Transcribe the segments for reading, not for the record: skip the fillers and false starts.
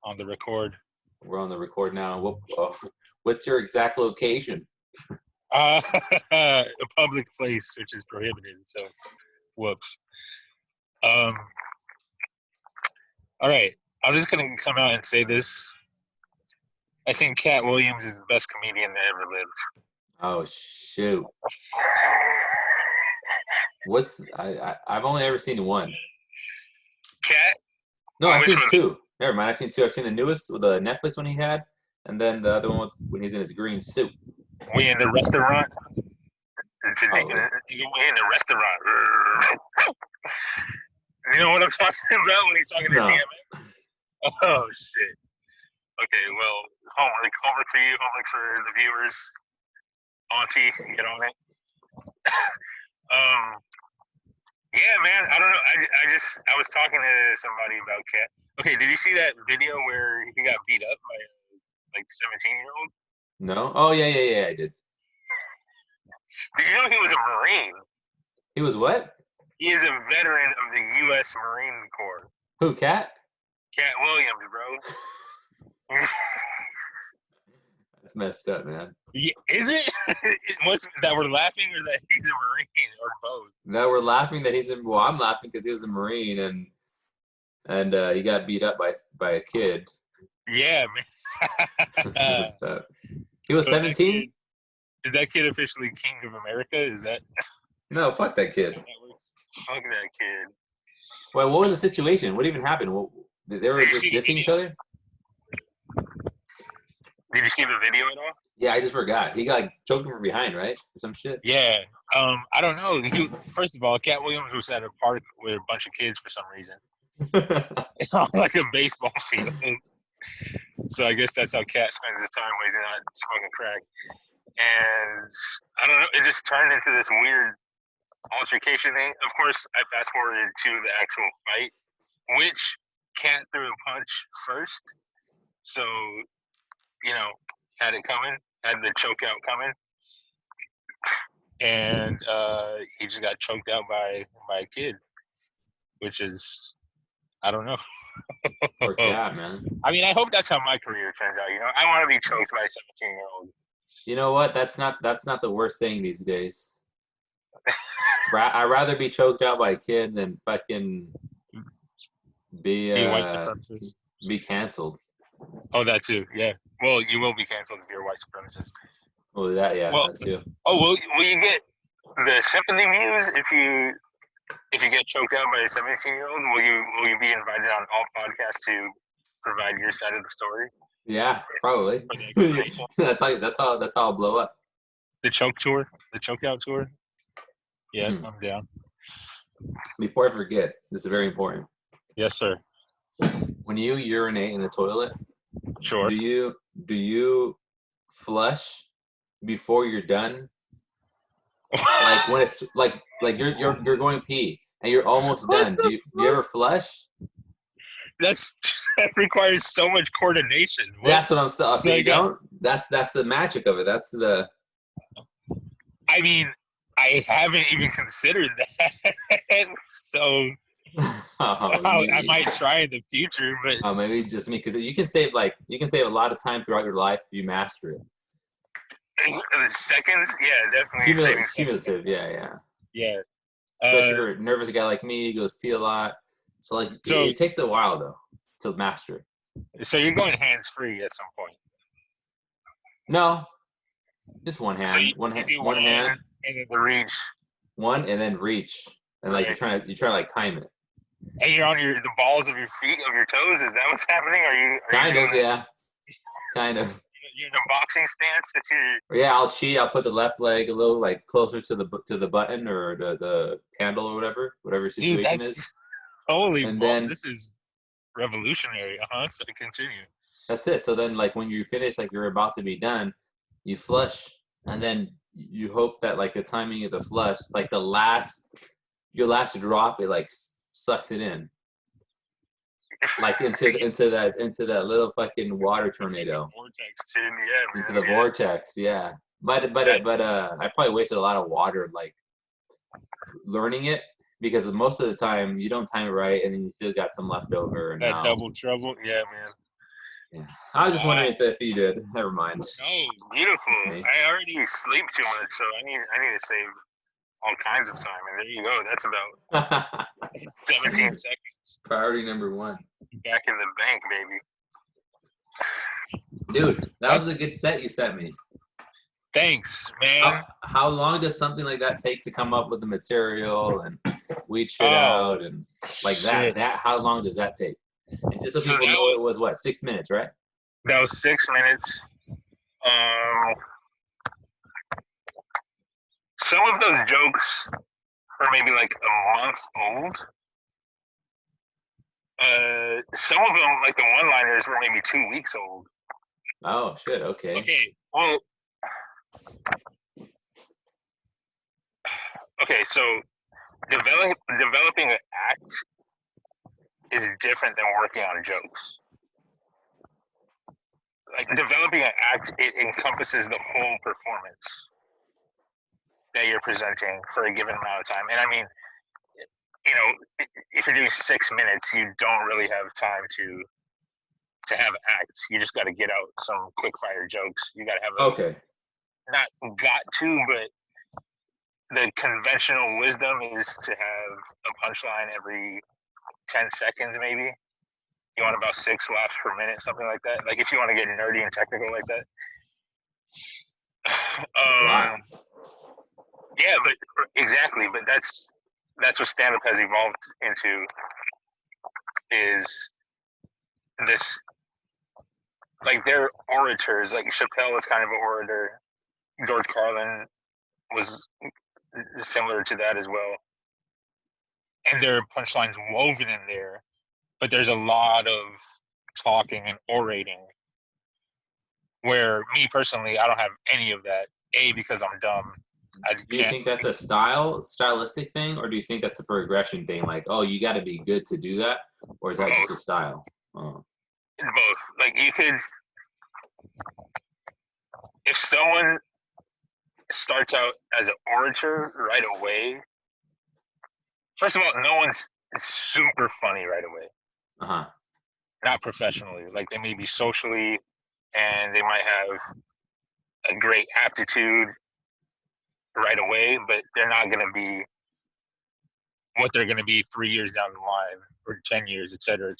on the record. We're on the record now. What's your exact location? A public place, which is prohibited. So, whoops. All right. I'm just gonna come out and say this. I think Cat Williams is the best comedian that ever lived. Oh shoot! I've only ever seen one. Cat? No, I've seen two. Never mind, I've seen two. I've seen the newest, the Netflix one he had, and then the other one when he's in his green suit. We in the restaurant. Oh, We in the restaurant. You know what I'm talking about when he's talking to DMX? Oh shit. Okay, well, homework for you, homework for the viewers. Auntie, get on it. Yeah, man. I don't know. I was talking to somebody about Cat. Okay, did you see that video where he got beat up by like 17-year-old? No. Oh yeah. I did. Did you know he was a Marine? He was what? He is a veteran of the U.S. Marine Corps. Who, Cat? Cat Williams, bro. That's messed up, man. Yeah, is it? What's that we're laughing, or that he's a Marine, or both? No, we're laughing that he's a. Well, I'm laughing because he was a Marine and he got beat up by a kid. Yeah, man. That's messed up. He was 17. Is that kid officially King of America? Is that? No, fuck that kid. Fuck that kid. Well, what was the situation? What even happened? They were just dissing each other? Did you see the video at all? Yeah, I just forgot. He got choked from behind, right? Or some shit. Yeah. I don't know. First of all, Cat Williams was at a park with a bunch of kids for some reason. Like a baseball field. So I guess that's how Cat spends his time when he's not smoking crack. And I don't know. It just turned into this weird altercation thing. Of course, I fast forwarded to the actual fight, which Cat threw a punch first. So, had it coming, had the choke out coming. And he just got choked out by a kid, which is, I don't know. Poor Cat, man. I mean, I hope that's how my career turns out. I want to be choked by a 17-year-old. You know what? That's not the worst thing these days. I'd rather be choked out by a kid than fucking be white supremacist. Be canceled. Oh, that too. Yeah. Well, you will be canceled if you're a white supremacist. Well, that too. Oh, will you get the sympathy views if you get choked out by a 17-year-old? Will you be invited on all podcasts to provide your side of the story? Yeah, probably. that's how I'll blow up. The choke tour, the choke out tour. Yeah, I'm down. Before I forget, this is very important. Yes, sir. When you urinate in the toilet, sure. Do you flush before you're done? Like when it's like you're going pee and you're almost done. Do you ever flush? That requires so much coordination. That's what I'm saying. So you don't? That's the magic of it. That's the. I mean, I haven't even considered that. So I might try in the future, but maybe just me, because you can save a lot of time throughout your life if you master it. Seconds, yeah, definitely. Cumulative, yeah. Especially if you're a nervous guy like me, he goes pee a lot. So it takes a while though to master it. So you're going hands free at some point? No, just one hand. So one hand, and then the reach. One and then reach, and like you're trying to like time it. And you're on the balls of your feet, of your toes. Is that what's happening? Kind of, yeah. Kind of. You're in a boxing stance. Yeah, I'll cheat. I'll put the left leg a little like closer to the button or the handle or whatever situation is. Holy and balls, then this is revolutionary. So continue. That's it. So then, like when you finish, like you're about to be done, you flush, and then you hope that like the timing of the flush, like your last drop, it like sucks it in. Like into that little fucking water tornado. Vortex too, yeah. Into the vortex, yeah. But I probably wasted a lot of water like learning it, because most of the time you don't time it right, and then you still got some left over. That double trouble, yeah, man. Yeah. I was just Wow. wondering if you did. Never mind. No, beautiful. It's me. I already sleep too much, so I need to save all kinds of time. And there you go. That's about 17 seconds Priority number one. back in the bank, baby. Dude, that was a good set you sent me. Thanks, man. How long does something like that take to come up with the material and weed shit Oh, out and like shit. that? How long does that take? And just so So people know, it was what, 6 minutes, right? that was 6 minutes. Um, some of those jokes are maybe like a month old. Some of them, like the one-liners, were maybe 2 weeks old. Oh shit. Okay. Okay, well, okay, so developing an act is different than working on jokes. Like developing an act, it encompasses the whole performance that you're presenting for a given amount of time. And I mean, you know, if you're doing 6 minutes, you don't really have time to have acts. You just got to get out some quick fire jokes. You got to have a Okay. not got to, but the conventional wisdom is to have a punchline every 10 seconds, maybe. You want about 6 laughs per minute, something like that. Like if you want to get nerdy and technical like that. That's a lot. Yeah, but exactly. But that's what stand-up has evolved into. Is this like they're orators? Like Chappelle is kind of an orator. George Carlin was similar to that as well. And there are punchlines woven in there, but there's a lot of talking and orating. Where me personally, I don't have any of that. A, because I'm dumb. I Do you can't. think that's a stylistic thing, or do you think that's a progression thing? Like, oh, you got to be good to do that, or is that Both. just a style? Oh. Both. Like you could, if someone starts out as an orator right away. First of all, no one's super funny right away. Uh-huh. Not professionally. Like they may be socially, and they might have a great aptitude right away, but they're not going to be what they're going to be 3 years down the line or 10 years, et cetera,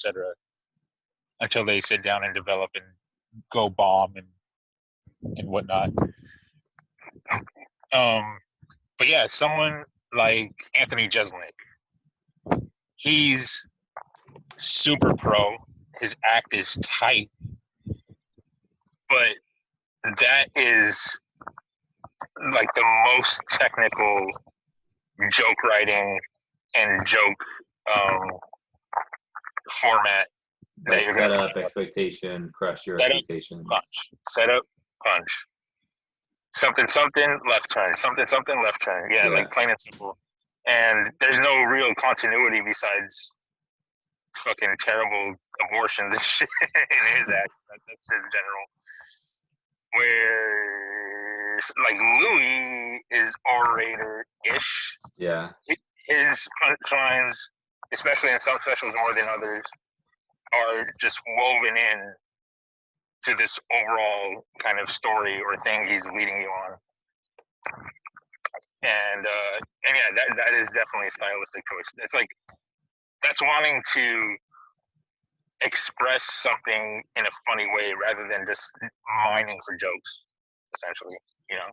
until they sit down and develop and go bomb and whatnot. But yeah, someone like Anthony Jeselnik, he's super pro. His act is tight, but that is like the most technical joke writing and joke format that Like you're gonna setup, find. expectation, crush your Setup, expectations. punch. Setup, punch. Something, something, left turn. Something, something, left turn. Yeah, like plain and simple. And there's no real continuity besides fucking terrible abortions and shit in his act. That's his general. Where like Louis is orator-ish. Yeah. His punchlines, especially in some specials more than others, are just woven in to this overall kind of story or thing he's leading you on. And yeah, that is definitely a stylistic choice. It's like that's wanting to express something in a funny way rather than just mining for jokes, essentially. You know,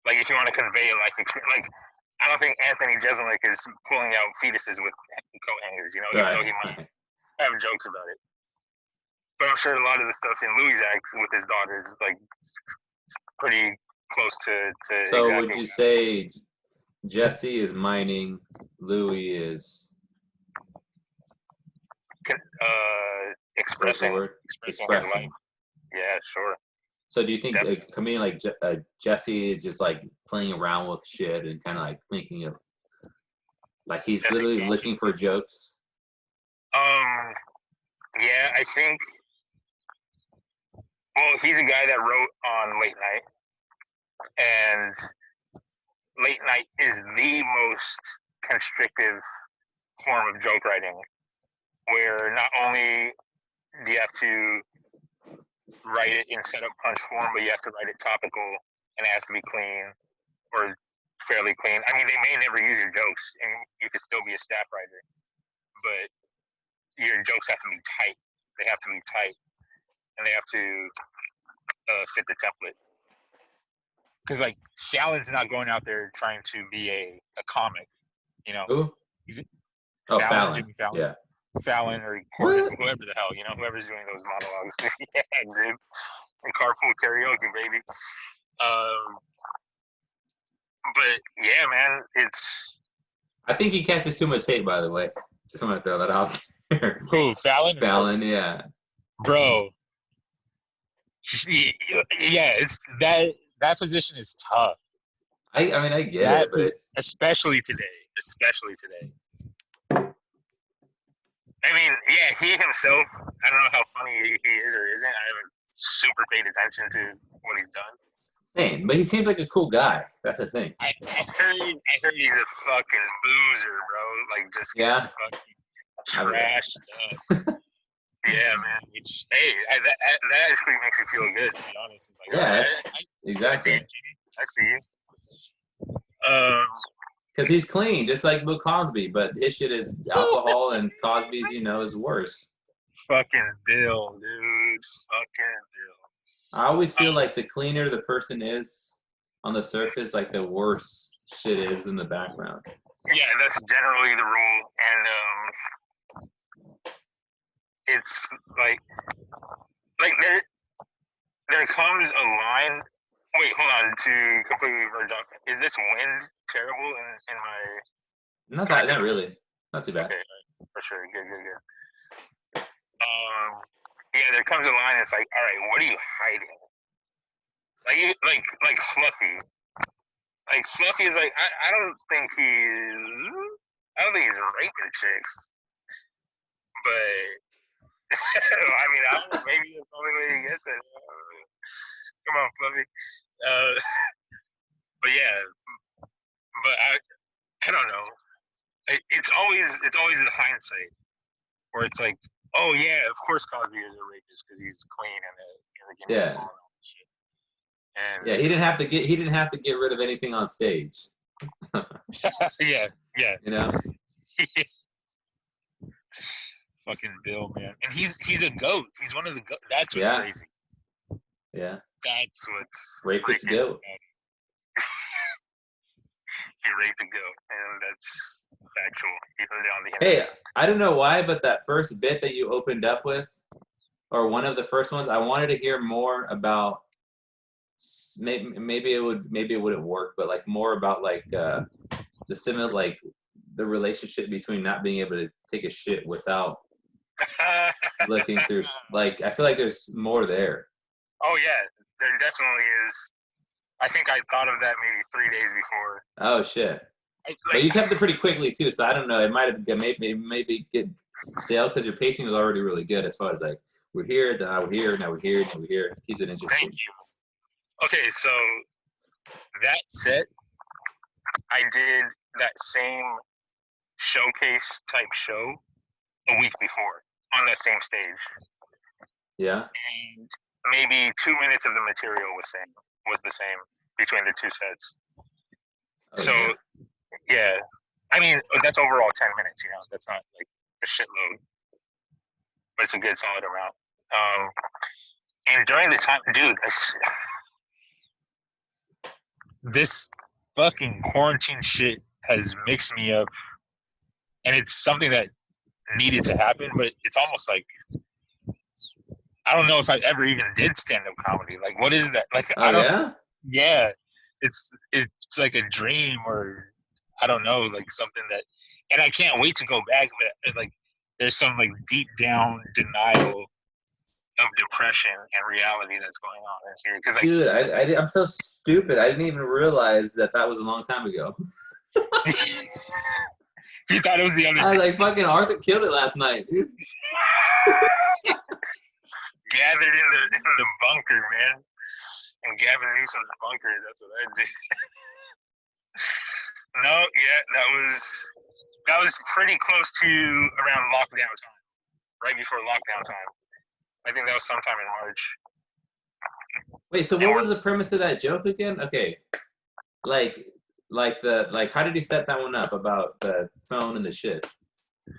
like if you want to convey a life experience, like I don't think Anthony Jeselnik is pulling out fetuses with coat hangers. You know, even though he might have jokes about it. But I'm sure a lot of the stuff in Louis' act with his daughters is like pretty close to So exactly. would you say Jesse is mining, Louis is expressing his life? Yeah, sure. So do you think a comedian like Jesse is just like playing around with shit and kind of like thinking of like he's Jesse literally Sanchez. looking for jokes? Yeah, I think. Well, he's a guy that wrote on Late Night, and Late Night is the most constrictive form of joke writing, where not only do you have to write it in setup punch form, but you have to write it topical, and it has to be clean or fairly clean. I mean, they may never use your jokes, and you could still be a staff writer, but your jokes have to be tight. They have to be tight, and they have to fit the template. Because like Fallon's not going out there trying to be a comic, you know. Who? He's Fallon. Jimmy Fallon. Yeah. Fallon or Corbin, whoever the hell, you know, whoever's doing those monologues. Yeah, dude. And carpool karaoke, baby. But yeah, man, it's. I think he catches too much hate, by the way. Just want to throw that out there. Who, Fallon? Fallon, yeah. Bro. Yeah, it's that position is tough. I mean, I get it, but it's... especially today. I mean, yeah, he himself, I don't know how funny he is or isn't. I haven't super paid attention to what he's done. Same, but he seems like a cool guy. That's the thing. I heard he's a fucking boozer, bro. Like, just gets fucking trashed up. Yeah, man. Which, hey, that actually makes me feel good, to be honest. It's like, yeah, exactly. I see you. Because he's clean, just like Bill Cosby, but his shit is alcohol, and Cosby's, is worse. Fucking Bill, dude. Fucking Bill. I always feel like the cleaner the person is on the surface, like the worse shit is in the background. Yeah, that's generally the rule, and it's like there comes a line. Wait, hold on. To completely verge off, is this wind terrible in my? Not really. Not too bad. Okay, for sure. Good. Yeah, there comes a line. It's like, all right, what are you hiding? Like Fluffy. Like Fluffy is like, I don't think he's raping chicks, but I mean, I don't know, maybe that's the only way he gets it. Come on, Fluffy. But yeah, but I don't know. It's always the hindsight where it's like, oh yeah, of course Cosby is a rapist because he's clean and yeah. And yeah, he didn't have to get rid of anything on stage. yeah. Fucking Bill, man, and he's a goat. He's one of the goat. That's what's crazy. Yeah. That's what's rapist goat. He raped a goat, and that's factual. You heard it on the internet. Hey, I don't know why, but that first bit that you opened up with, or one of the first ones, I wanted to hear more about. Maybe it wouldn't work, but like more about like the similar, like the relationship between not being able to take a shit without looking through. Like, I feel like there's more there. Oh yeah, there definitely is. I think I thought of that maybe 3 days before. Oh shit! But you kept it pretty quickly too, so I don't know. It might have maybe get stale because your pacing was already really good. As far as like we're here, then we're here, now we're here, now we're here. It keeps it interesting. Thank you. Okay, so that set, I did that same showcase type show a week before on that same stage. Yeah. And maybe 2 minutes of the material was the same between the two sets. Oh, so yeah, I mean that's overall 10 minutes. That's not like a shitload, but it's a good solid amount. And during the time, dude, this fucking quarantine shit has mixed me up, and it's something that needed to happen, but it's almost like I don't know if I ever even did stand-up comedy. Like, what is that? Like, I don't. Yeah, it's like a dream, or I don't know, like something that, and I can't wait to go back. But like, there's some like deep down denial of depression and reality that's going on in here. Because like, dude, I'm so stupid. I didn't even realize that was a long time ago. You thought it was the other day. I was like, fucking Arthur killed it last night, dude. Gathered in the bunker, man. And Gavin Newsom's bunker, that's what I did. No, yeah, that was pretty close to around lockdown time. Right before lockdown time. I think that was sometime in March. Wait, so And what was the premise of that joke again? Okay, like how did you set that one up about the phone and the shit? I'm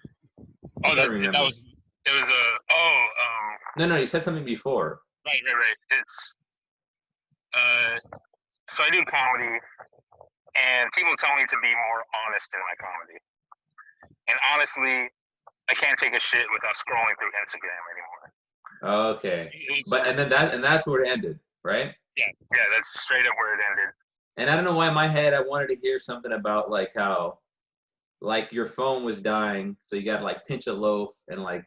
oh, trying that to that remember. was it was a No, you said something before. right. It's so I do comedy, and people tell me to be more honest in my comedy. And honestly, I can't take a shit without scrolling through Instagram anymore. Okay, It's but and just then that's where it ended, right? yeah, that's straight up where it ended. And I don't know why in my head I wanted to hear something about like how like your phone was dying, so you got to like pinch a loaf and like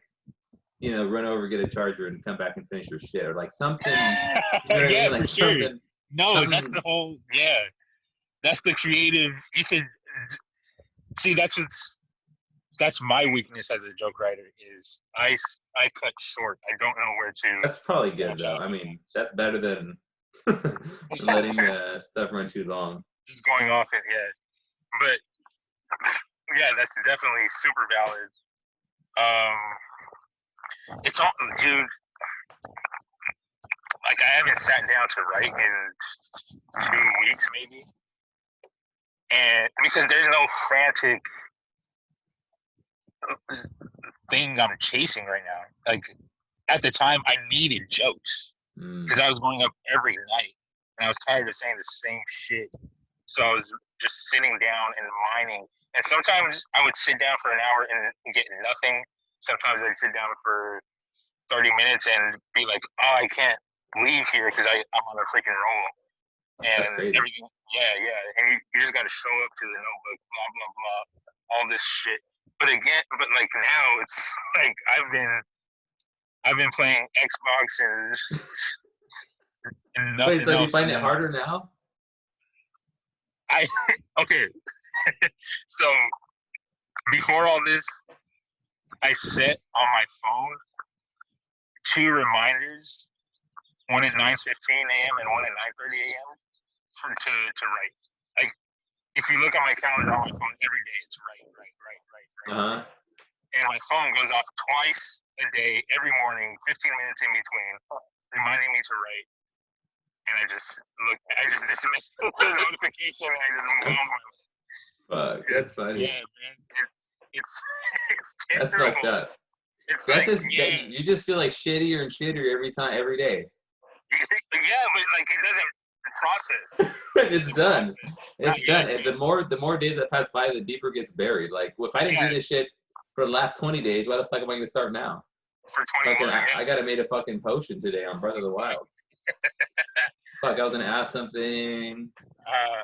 run over, get a charger, and come back and finish your shit, or like something. You know what I Yeah, mean? Like for sure. something, No, that's something. the whole yeah. That's the creative. You could see that's my weakness as a joke writer is I cut short. I don't know where to That's probably good branch though. off I at mean, next. that's better than letting stuff run too long. Just going off it, yeah. But yeah, that's definitely super valid. It's all, dude. Like I haven't sat down to write in 2 weeks, maybe, and because there's no frantic thing I'm chasing right now. Like at the time, I needed jokes because I was going up every night, and I was tired of saying the same shit. So I was just sitting down and mining. And sometimes I would sit down for an hour and get nothing. Sometimes I'd sit down for 30 minutes and be like, oh, I can't leave here because I'm on a freaking roll. That's And crazy. everything, yeah. And you just got to show up to the notebook, blah, blah, blah, all this shit. But again, but like now it's like I've been playing Xbox and Wait, nothing so do you else. find And it then harder now? I, okay, so before all this, I set on my phone 2 reminders, one at 9:15 a.m. and one at 9:30 a.m. to write. Like if you look at my calendar on my phone every day, it's Uh right. huh. And my phone goes off twice a day, every morning, 15 minutes in between, reminding me to write. And I just dismissed the notification and I just move on my way. Fuck, that's funny. Yeah, man, it's it's That's fucked terrible. up. It's That's like just that yeah, you just feel like shittier and shittier every time, every day. yeah, but like it doesn't the process. It's The done. process. Not It's yet, done. And man. the more days that pass by, the deeper it gets buried. Like, if I didn't do Yeah, this shit for the last 20 days, why the fuck am I gonna start now? for 20 Fucking, more. I gotta made a fucking potion today on Breath of the Wild. Exactly. Fuck, I was gonna ask something. Uh,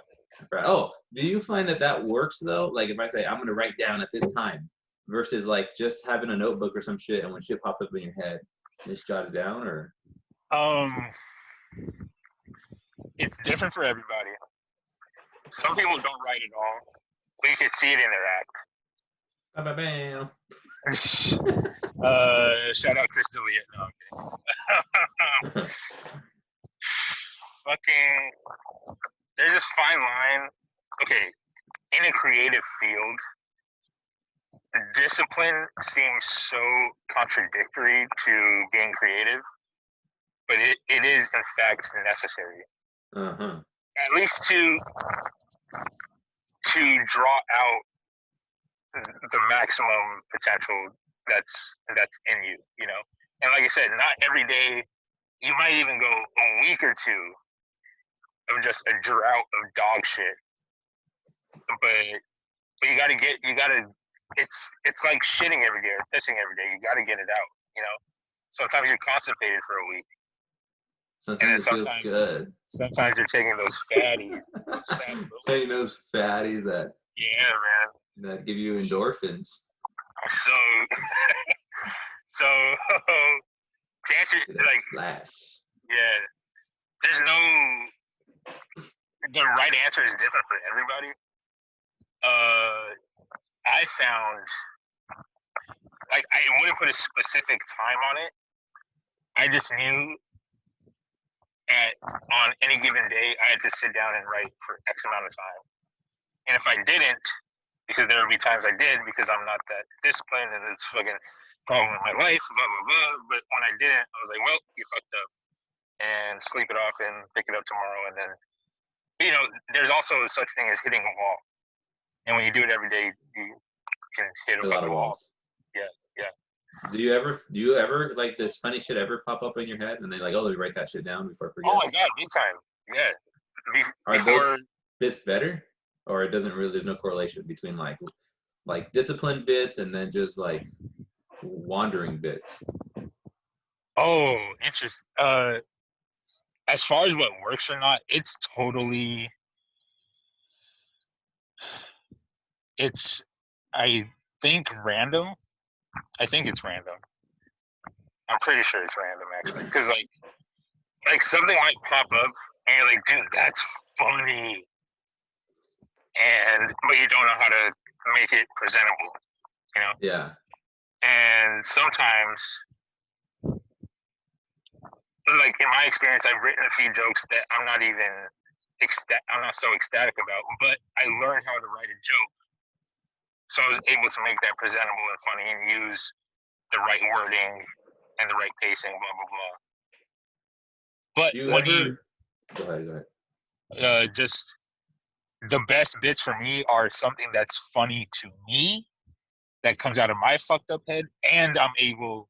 Oh, do you find that that works though? Like, if I say I'm gonna write down at this time, versus like just having a notebook or some shit, and when shit pops up in your head, just jot it down, or um, it's different for everybody. Some people don't write at all. But you can see it in their bam. act. Shout out Chris D'Elia. No, I'm kidding. Fucking, there's this fine line. Okay, in a creative field, discipline seems so contradictory to being creative, but it is in fact necessary. Uh-huh. At least to draw out the maximum potential that's in you, you know. And like I said, not every day. You might even go a week or two of just a drought of dog shit. But you gotta. It's like shitting every day or pissing every day. You gotta get it out, you know. Sometimes you're constipated for a week, and then Sometimes it feels good. sometimes you're taking those fatties, those fat Taking bonuses. those fatties Yeah, man. that give you endorphins. So so to answer Get a like splash. yeah, there's no the right answer is different for everybody. I found like I wouldn't put a specific time on it. I just knew on any given day I had to sit down and write for X amount of time. And if I didn't, because there would be times I did because I'm not that disciplined and it's fucking problem in my life, blah blah blah. But when I didn't, I was like, well, you fucked up, and sleep it off and pick it up tomorrow. And then, there's also such thing as hitting a wall, and when you do it every day, you can hit a A lot fucking of wall. walls. Yeah, yeah. Do you ever like this funny shit ever pop up in your head and they like, oh, let me write that shit down before I Oh forget? my god, big time. Yeah. Are Before, those bits better, or it doesn't really? There's no correlation between like disciplined bits and then just like wandering bits. oh, interesting. As far as what works or not, it's I think random. I think it's random. I'm pretty sure it's random actually, because like something might pop up and you're like, dude, that's funny, but you don't know how to make it presentable, you know. Yeah. And sometimes, like in my experience, I've written a few jokes that I'm not so ecstatic about, but I learned how to write a joke, so I was able to make that presentable and funny and use the right wording and the right pacing, blah blah blah. But Do you when ever? Go ahead. just the best bits for me are something that's funny to me, that comes out of my fucked up head, and I'm able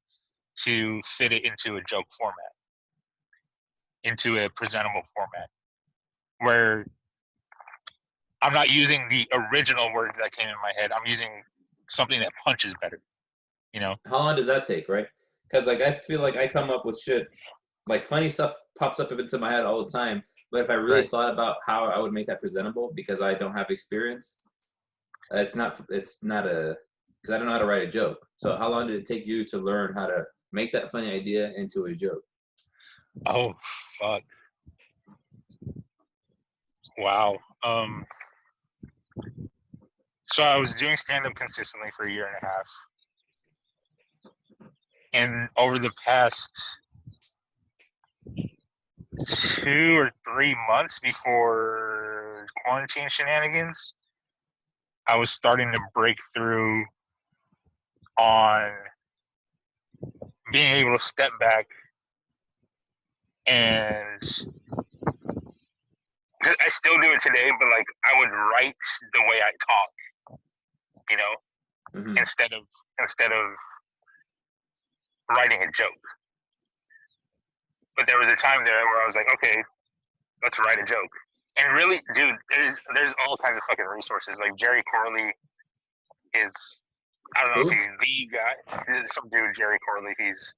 to fit it into a joke format, into a presentable format, where I'm not using the original words that came in my head. I'm using something that punches better, you know? How long does that take, right? Because like I feel like I come up with shit, like funny stuff pops up into my head all the time. But if I really Right. thought about how I would make that presentable, because I don't have experience, it's not a because I don't know how to write a joke. So how long did it take you to learn how to make that funny idea into a joke? Oh, fuck. Wow. So I was doing stand-up consistently for a year and a half. And over the past 2 or 3 months before quarantine shenanigans, I was starting to break through on being able to step back, and I still do it today, but like I would write the way I talk, you know, Mm-hmm. instead of writing a joke. But there was a time there where I was like, okay, let's write a joke. And really, dude, there's all kinds of fucking resources. Like Jerry Corley is, I don't know if Who? he's the guy. Some dude, Jerry Corley. He's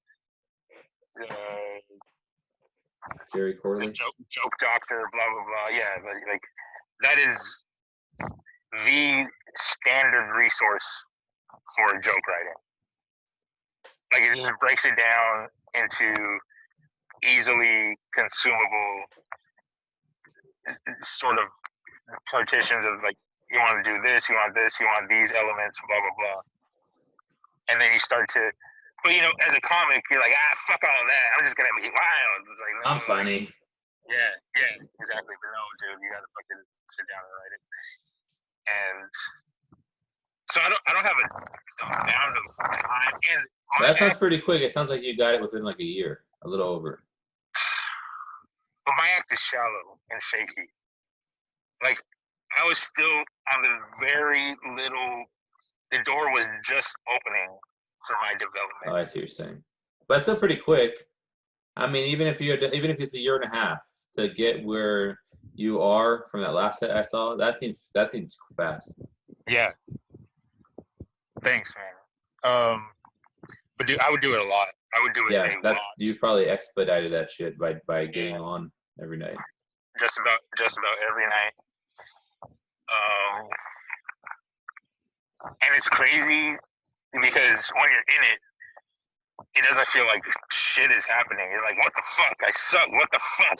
Jerry the Corley. joke doctor. Blah blah blah. Yeah, like that is the standard resource for joke writing. Like it just breaks it down into easily consumable sort of partitions of like, you want to do this, you want this, you want these elements, blah blah blah, and then you start to. But as a comic, you're like, fuck all that. I'm just gonna be wild. It's like, no, I'm funny. Like, yeah, exactly. But no, dude, you gotta fucking sit down and write it. And so I don't have a amount of time. And That sounds pretty quick. It sounds like you got it within like a year, a little over. But my act is shallow and shaky. Like I was still on the very little. The door was just opening for my development. Oh, I see what you're saying. But it's still pretty quick. I mean, even if it's a year and a half to get where you are from that last set I saw, that seems fast. Yeah. Thanks, man. But dude, I would do it a lot. I would do it a lot. You probably expedited that shit by getting on every night. Just about every night. And it's crazy because when you're in it, it doesn't feel like shit is happening. You're like, what the fuck? I suck. What the fuck?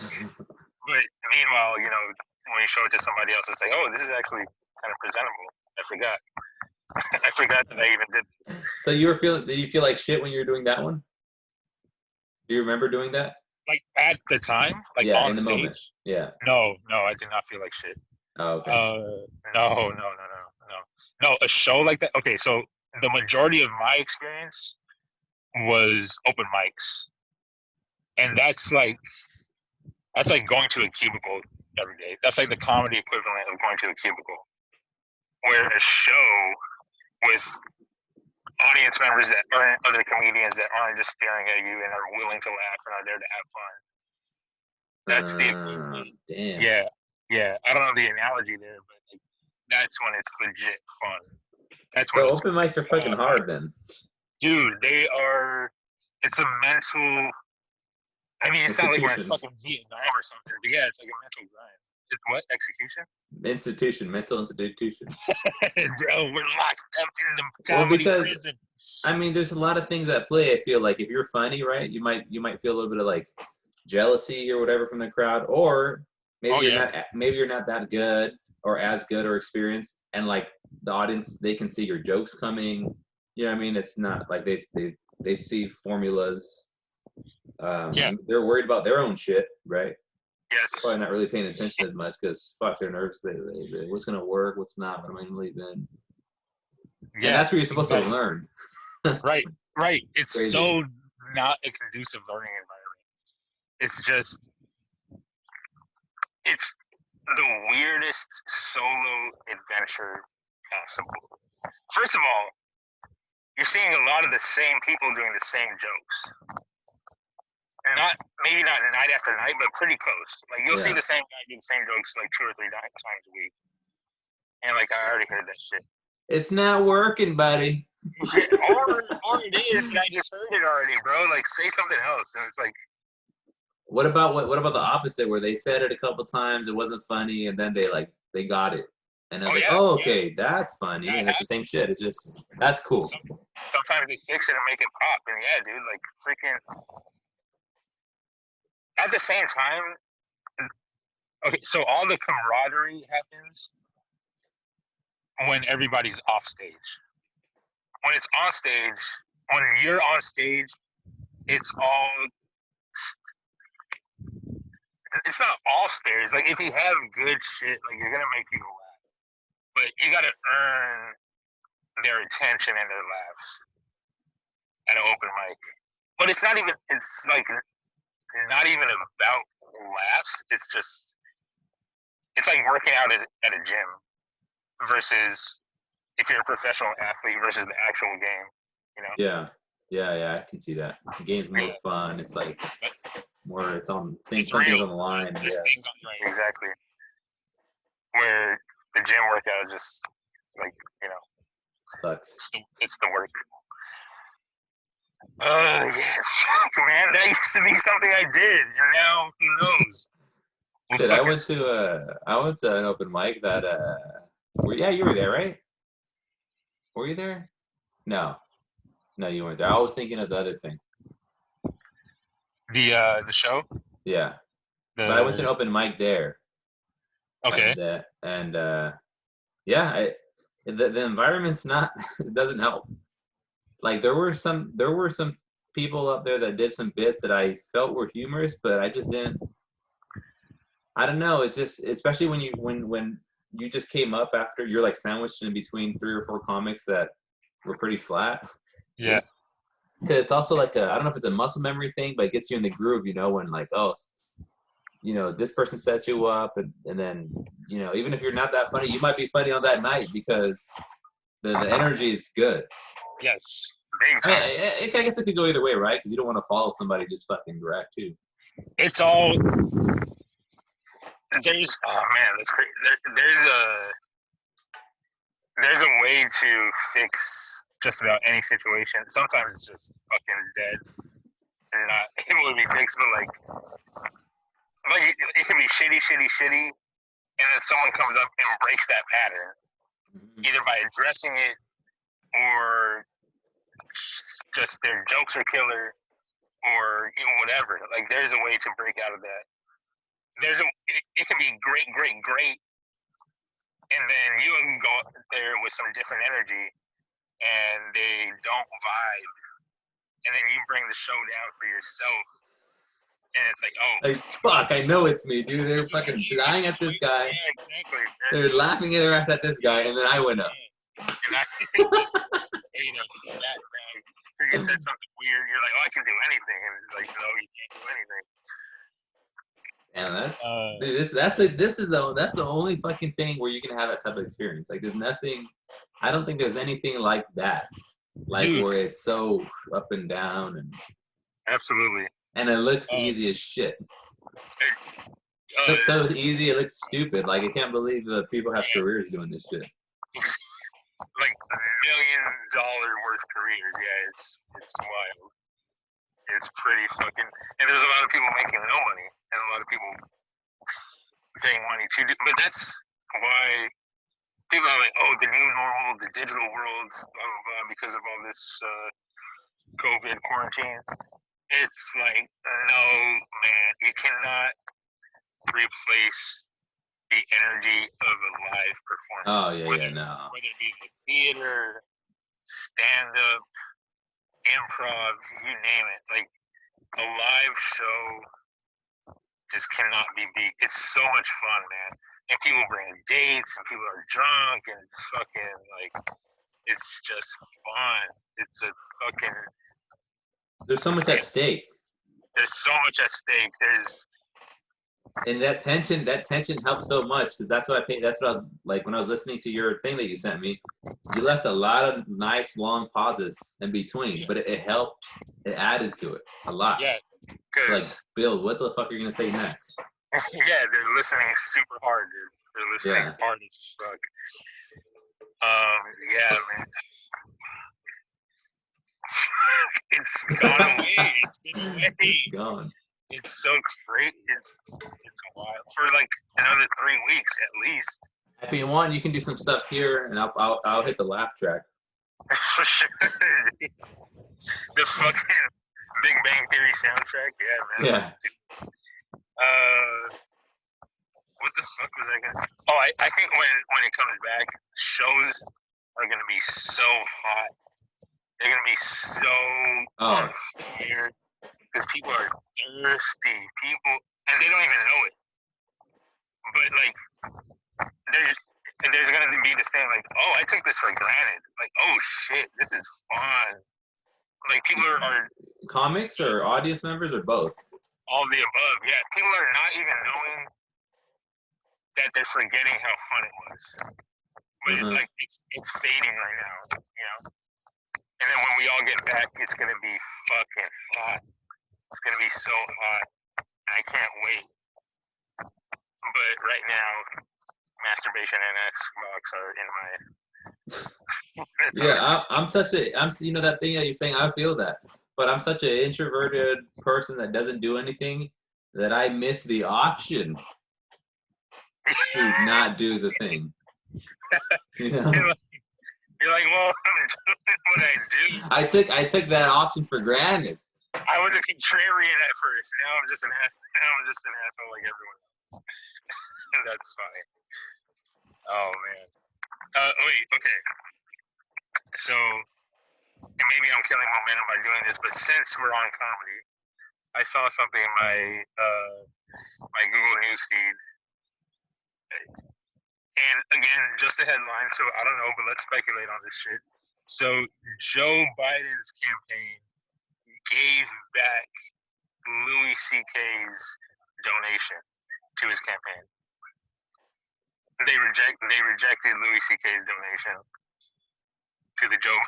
But meanwhile, when you show it to somebody else, it's like, oh, this is actually kind of presentable. I forgot. I forgot that I even did this. So did you feel like shit when you were doing that one? Do you remember doing that? Like at the time, like on in the stage? moment. Yeah. No, I did not feel like shit. Oh, okay. No. A show like that. Okay, so the majority of my experience was open mics, and that's like going to a cubicle every day. That's like the comedy equivalent of going to a cubicle. Where a show with audience members that aren't other comedians that aren't just staring at you and are willing to laugh and are there to have fun. That's the equivalent. Damn. Yeah, yeah. I don't know the analogy there, but like, that's when it's legit fun. That's so when it's open mics are fucking hard then. Dude, they are. It's a mental. I mean, it's not like we're in fucking Vietnam or something, but yeah, it's like a mental grind. It's what? Execution? Mental institution. Bro, we're locked up in the comedy prison. I mean, there's a lot of things at play. I feel like if you're funny, right, you might feel a little bit of like jealousy or whatever from the crowd, or maybe you're not that good or as good or experienced, and like the audience, they can see your jokes coming. You know what I mean? It's not like they see formulas. They're worried about their own shit, right? Yes. Probably not really paying attention as much because fuck, they're nervous. They what's gonna work, what's not, what am I gonna leave in? Yeah, and that's where you're supposed to learn. Right. It's crazy. So not a conducive learning environment. It's the weirdest solo adventure possible. First of all, you're seeing a lot of the same people doing the same jokes. And maybe not night after night, but pretty close. Like you'll see the same guy do the same jokes like 2 or 3 times a week. And like I already heard that shit. It's not working, buddy. or it is, but I just heard it already, bro. Like say something else. And it's like what about the opposite where they said it a couple times, it wasn't funny, and then they got it. And I was okay, that's funny. And it's the same shit. It's just that's cool. Sometimes they fix it and make it pop. And yeah, dude, like freaking at the same time, okay, so all the camaraderie happens when everybody's off stage. When it's on stage, when you're on stage, it's not all stairs. Like if you have good shit, like you're gonna make people laugh, but you gotta earn their attention and their laughs at an open mic. But it's not even. It's like not even about laughs. It's like working out at a gym versus if you're a professional athlete versus the actual game, you know? Yeah, I can see that. The game's more fun. It's like more, it's on, something's on the line. There's things on the line, exactly. Where the gym workout is just like, you know, sucks. It's the work. Yes, man, that used to be something I did, and now who knows? Shit, I went to an open mic that you were there, right? Were you there? No, you weren't there. I was thinking of the other thing. The show? Yeah. But I went to an open mic there. Okay. The environment's not, it doesn't help. Like there were some people up there that did some bits that I felt were humorous, but I just didn't. I don't know. It's just, especially when you just came up after, you're like sandwiched in between 3 or 4 comics that were pretty flat. Yeah. Because it's also like I don't know if it's a muscle memory thing, but it gets you in the groove, you know, when like, oh, you know, this person sets you up, and then, you know, even if you're not that funny, you might be funny on that night because the energy is good. Yes. I guess it could go either way, right? Because you don't want to follow somebody just fucking direct too. It's all there's that's crazy. There's a way to fix just about any situation. Sometimes it's just fucking dead and not able to be fixed, but like it can be shitty, and then someone comes up and breaks that pattern, either by addressing it or just their jokes are killer, or whatever. Like there's a way to break out of that. It can be great, and then you can go there with some different energy, and they don't vibe, and then you bring the show down for yourself, and it's like, oh, like fuck, I know it's me, dude. They're fucking dying at this guy. Yeah, exactly. They're laughing their ass at this guy, and then I went up. And I just ate a fat bag because you said something weird. You're like, oh, I can do anything, and it's like, no, you can't do anything. And that's the only fucking thing where you can have that type of experience. Like there's nothing. I don't think there's anything like that. Like Dude, where it's so up and down absolutely. and it looks easy as shit. It looks so easy. It looks stupid. Like I can't believe that people have careers doing this shit. Like $1 million worth careers. Yeah, it's wild. It's pretty fucking. And there's a lot of people making no money, and a lot of people paying money to do. But that's why people are like, oh, the new normal, the digital world, blah blah blah, because of all this COVID quarantine. It's like, no, man, you cannot replace the energy of a live performance. Oh yeah, no. Whether it be the theater, stand up, improv, you name it. Like a live show just cannot be beat. It's so much fun, man. And people bring dates, and people are drunk, and fucking like, it's just fun. It's a fucking. There's so much at stake. There's so much at stake. And that tension helps so much because that's what I was like when I was listening to your thing that you sent me. You left a lot of nice long pauses in between, but it helped. It added to it a lot. Yeah, it's like, Bill, what the fuck are you gonna say next? Yeah, they're listening super hard, dude. They're listening hard as fuck. Yeah, man. It's gone away. It's been away. It's gone. It's so great. It's wild for like another 3 weeks at least. If you want, you can do some stuff here, and I'll hit the laugh track. For sure. The fucking Big Bang Theory soundtrack, yeah, man. Yeah. What the fuck was I gonna? Oh, I think when it comes back, shows are gonna be so hot. They're gonna be so on fire because people are thirsty. People, and they don't even know it. But like, there's gonna be this thing like, oh, I took this for granted. Like, oh shit, this is fun. Like people are comics or audience members or both. All the above. Yeah, people are not even knowing that they're forgetting how fun it was. But like it's fading right now, you know. And then when we all get back, it's gonna be fucking hot. It's gonna be so hot. I can't wait. But right now, masturbation and Xbox are in my. I'm you know that thing that you're saying. I feel that, but I'm such an introverted person that doesn't do anything that I miss the option to not do the thing. You know? You're like, well, I'm doing what I do. I took that option for granted. I was a contrarian at first. Now I'm just an asshole like everyone else. That's fine. Oh man. Wait. Okay. So maybe I'm killing momentum by doing this, but since we're on comedy, I saw something in my Google News feed. And again, just a headline, so I don't know, but let's speculate on this shit. So Joe Biden's campaign gave back Louis C.K.'s donation to his campaign. They rejected Louis C.K.'s donation to the Joe.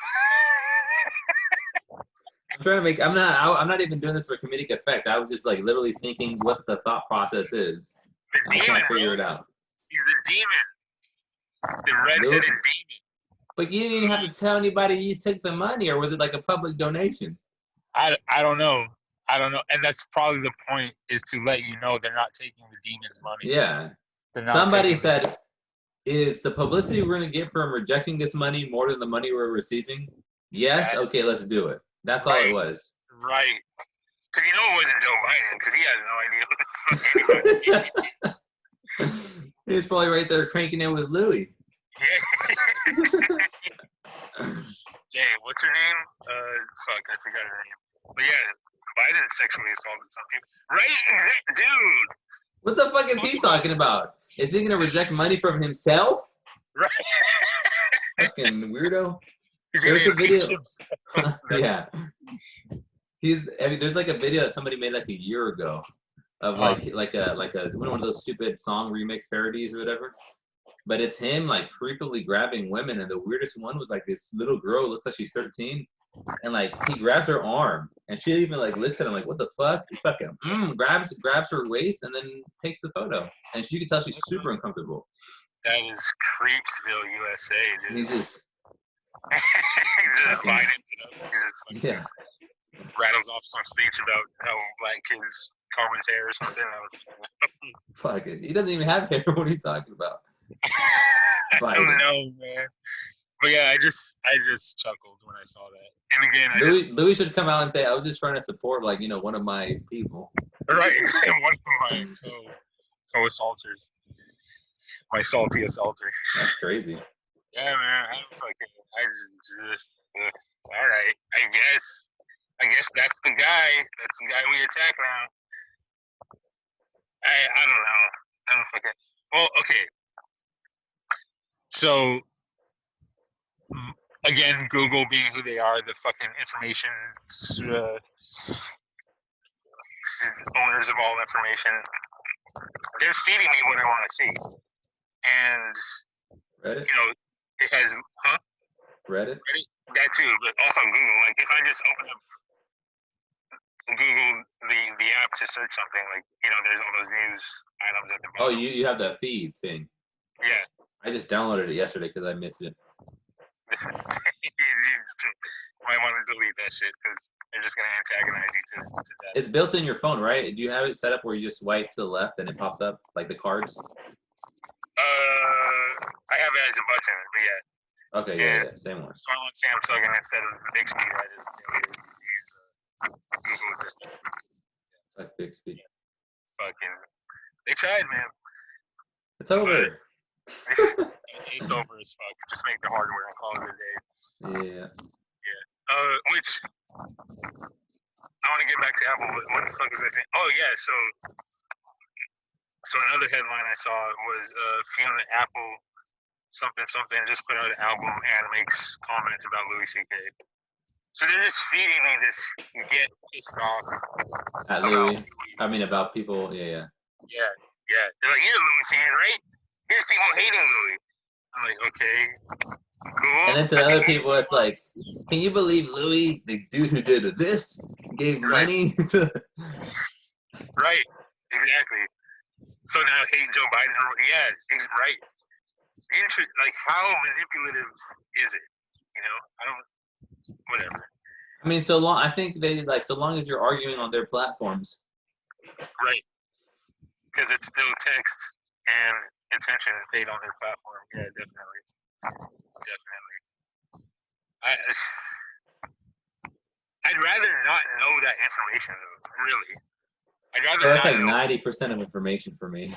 I'm not even doing this for comedic effect. I was just like literally thinking what the thought process is. I can't figure it out. He's the demon. The red-headed demon. But you didn't even have to tell anybody you took the money, or was it like a public donation? I don't know. And that's probably the point, is to let you know they're not taking the demon's money. Yeah. Somebody said, is the publicity we're going to get from rejecting this money more than the money we're receiving? Yes? Okay, let's do it. That's all it was. Right. Because you know it wasn't Joe Biden, because he has no idea who the fuck anybody is. He's probably right there cranking in with Louis. Yeah. Dang, what's her name? Fuck, I forgot her name. But yeah, Biden sexually assaulted some people. Right? Dude. What the fuck is he talking about? Is he going to reject money from himself? Right. Fucking weirdo. He's gonna There's a impeach video. himself. Yeah. There's like a video that somebody made like a year ago of Uh, like a one of those stupid song remix parodies or whatever. But it's him like creepily grabbing women, and the weirdest one was like this little girl, looks like she's 13, and like he grabs her arm, and she even like looks at him like, "What the fuck?" He fucking grabs her waist, and then takes the photo, and you can tell she's super uncomfortable. that is Creepsville, USA, And he dude. just He just fucking Bidens it up. He just fucking yeah, rattles off some speech about how black kids comb his hair or something. fuck it. He doesn't even have hair. What are you talking about? I don't Biden. know, man. But yeah, I just chuckled when I saw that. And again, Louis should come out and say, "I was just trying to support like one of my people." right, one of my co-assaulters, my salty assaulter. That's crazy. Yeah, man, I just all right. I guess that's the guy. That's the guy we attack now. I don't know. I don't fucking. Well, okay. So again, Google being who they are, the fucking information owners of all information, they're feeding me what I want to see, and Reddit. It has Reddit. That too, but also Google. Like if I just open up Google the app to search something, like there's all those news items at the Oh, bottom. you have that feed thing. Yeah. I just downloaded it yesterday because I missed it. You might want to delete that shit because they're just gonna antagonize you to death. It's built in your phone, right? Do you have it set up where you just swipe to the left and it pops up like the cards? I have it as a button, but yeah. Okay, yeah, same one. So I'm on Samsung, and instead of Bixby, I just use Google Assistant. It's like Bixby. Fucking, they tried, man. It's over. It's over as fuck. Just make the hardware and call it a day. Yeah. Which I want to get back to Apple. What the fuck was I saying? Oh yeah, so another headline I saw was Fiona Apple something just put out an album and makes comments about Louis C.K. So they're just feeding me this get pissed off At Louis. I mean about people. Yeah. Yeah. They're like, you're a Louis fan, right? Here's people hating Louis. I'm like, okay, cool. And then to the other people, it's like, can you believe Louis, the dude who did this, gave money to? Right. Exactly. So now hate Joe Biden. Yeah, right. Like, how manipulative is it? I don't. Whatever. I mean, I think they so long as you're arguing on their platforms. Right. Because it's still text and attention is paid on their platform. Yeah, definitely. I'd rather not know that information, though. Really. I'd rather. That's like 90% of information for me.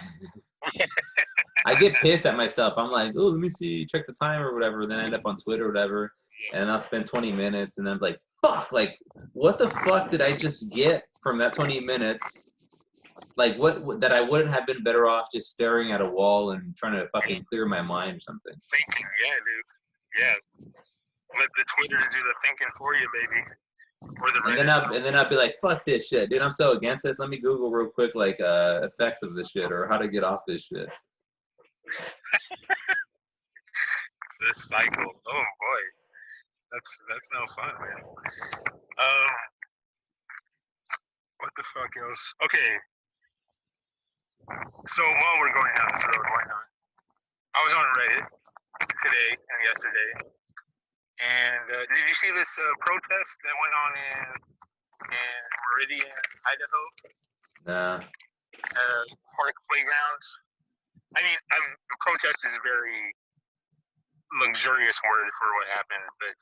I get pissed at myself. I'm like, oh, let me see, check the time or whatever. Then I end up on Twitter or whatever, and I'll spend 20 minutes, and I'm like, fuck, like, what the fuck did I just get from that 20 minutes? Like, what that I wouldn't have been better off just staring at a wall and trying to fucking clear my mind or something. Thinking, yeah, dude. Yeah. Let the Twitters do the thinking for you, baby. Or the and then I'll be like, fuck this shit, dude. I'm so against this. Let me Google real quick, like, effects of this shit or how to get off this shit. It's this cycle. Oh boy, that's no fun, man. What the fuck else? Okay. So while we're going down this road, why not? I was on Reddit today and yesterday, and did you see this protest that went on in Meridian, Idaho? Nah. Park playgrounds. I mean, protest is a very luxurious word for what happened, but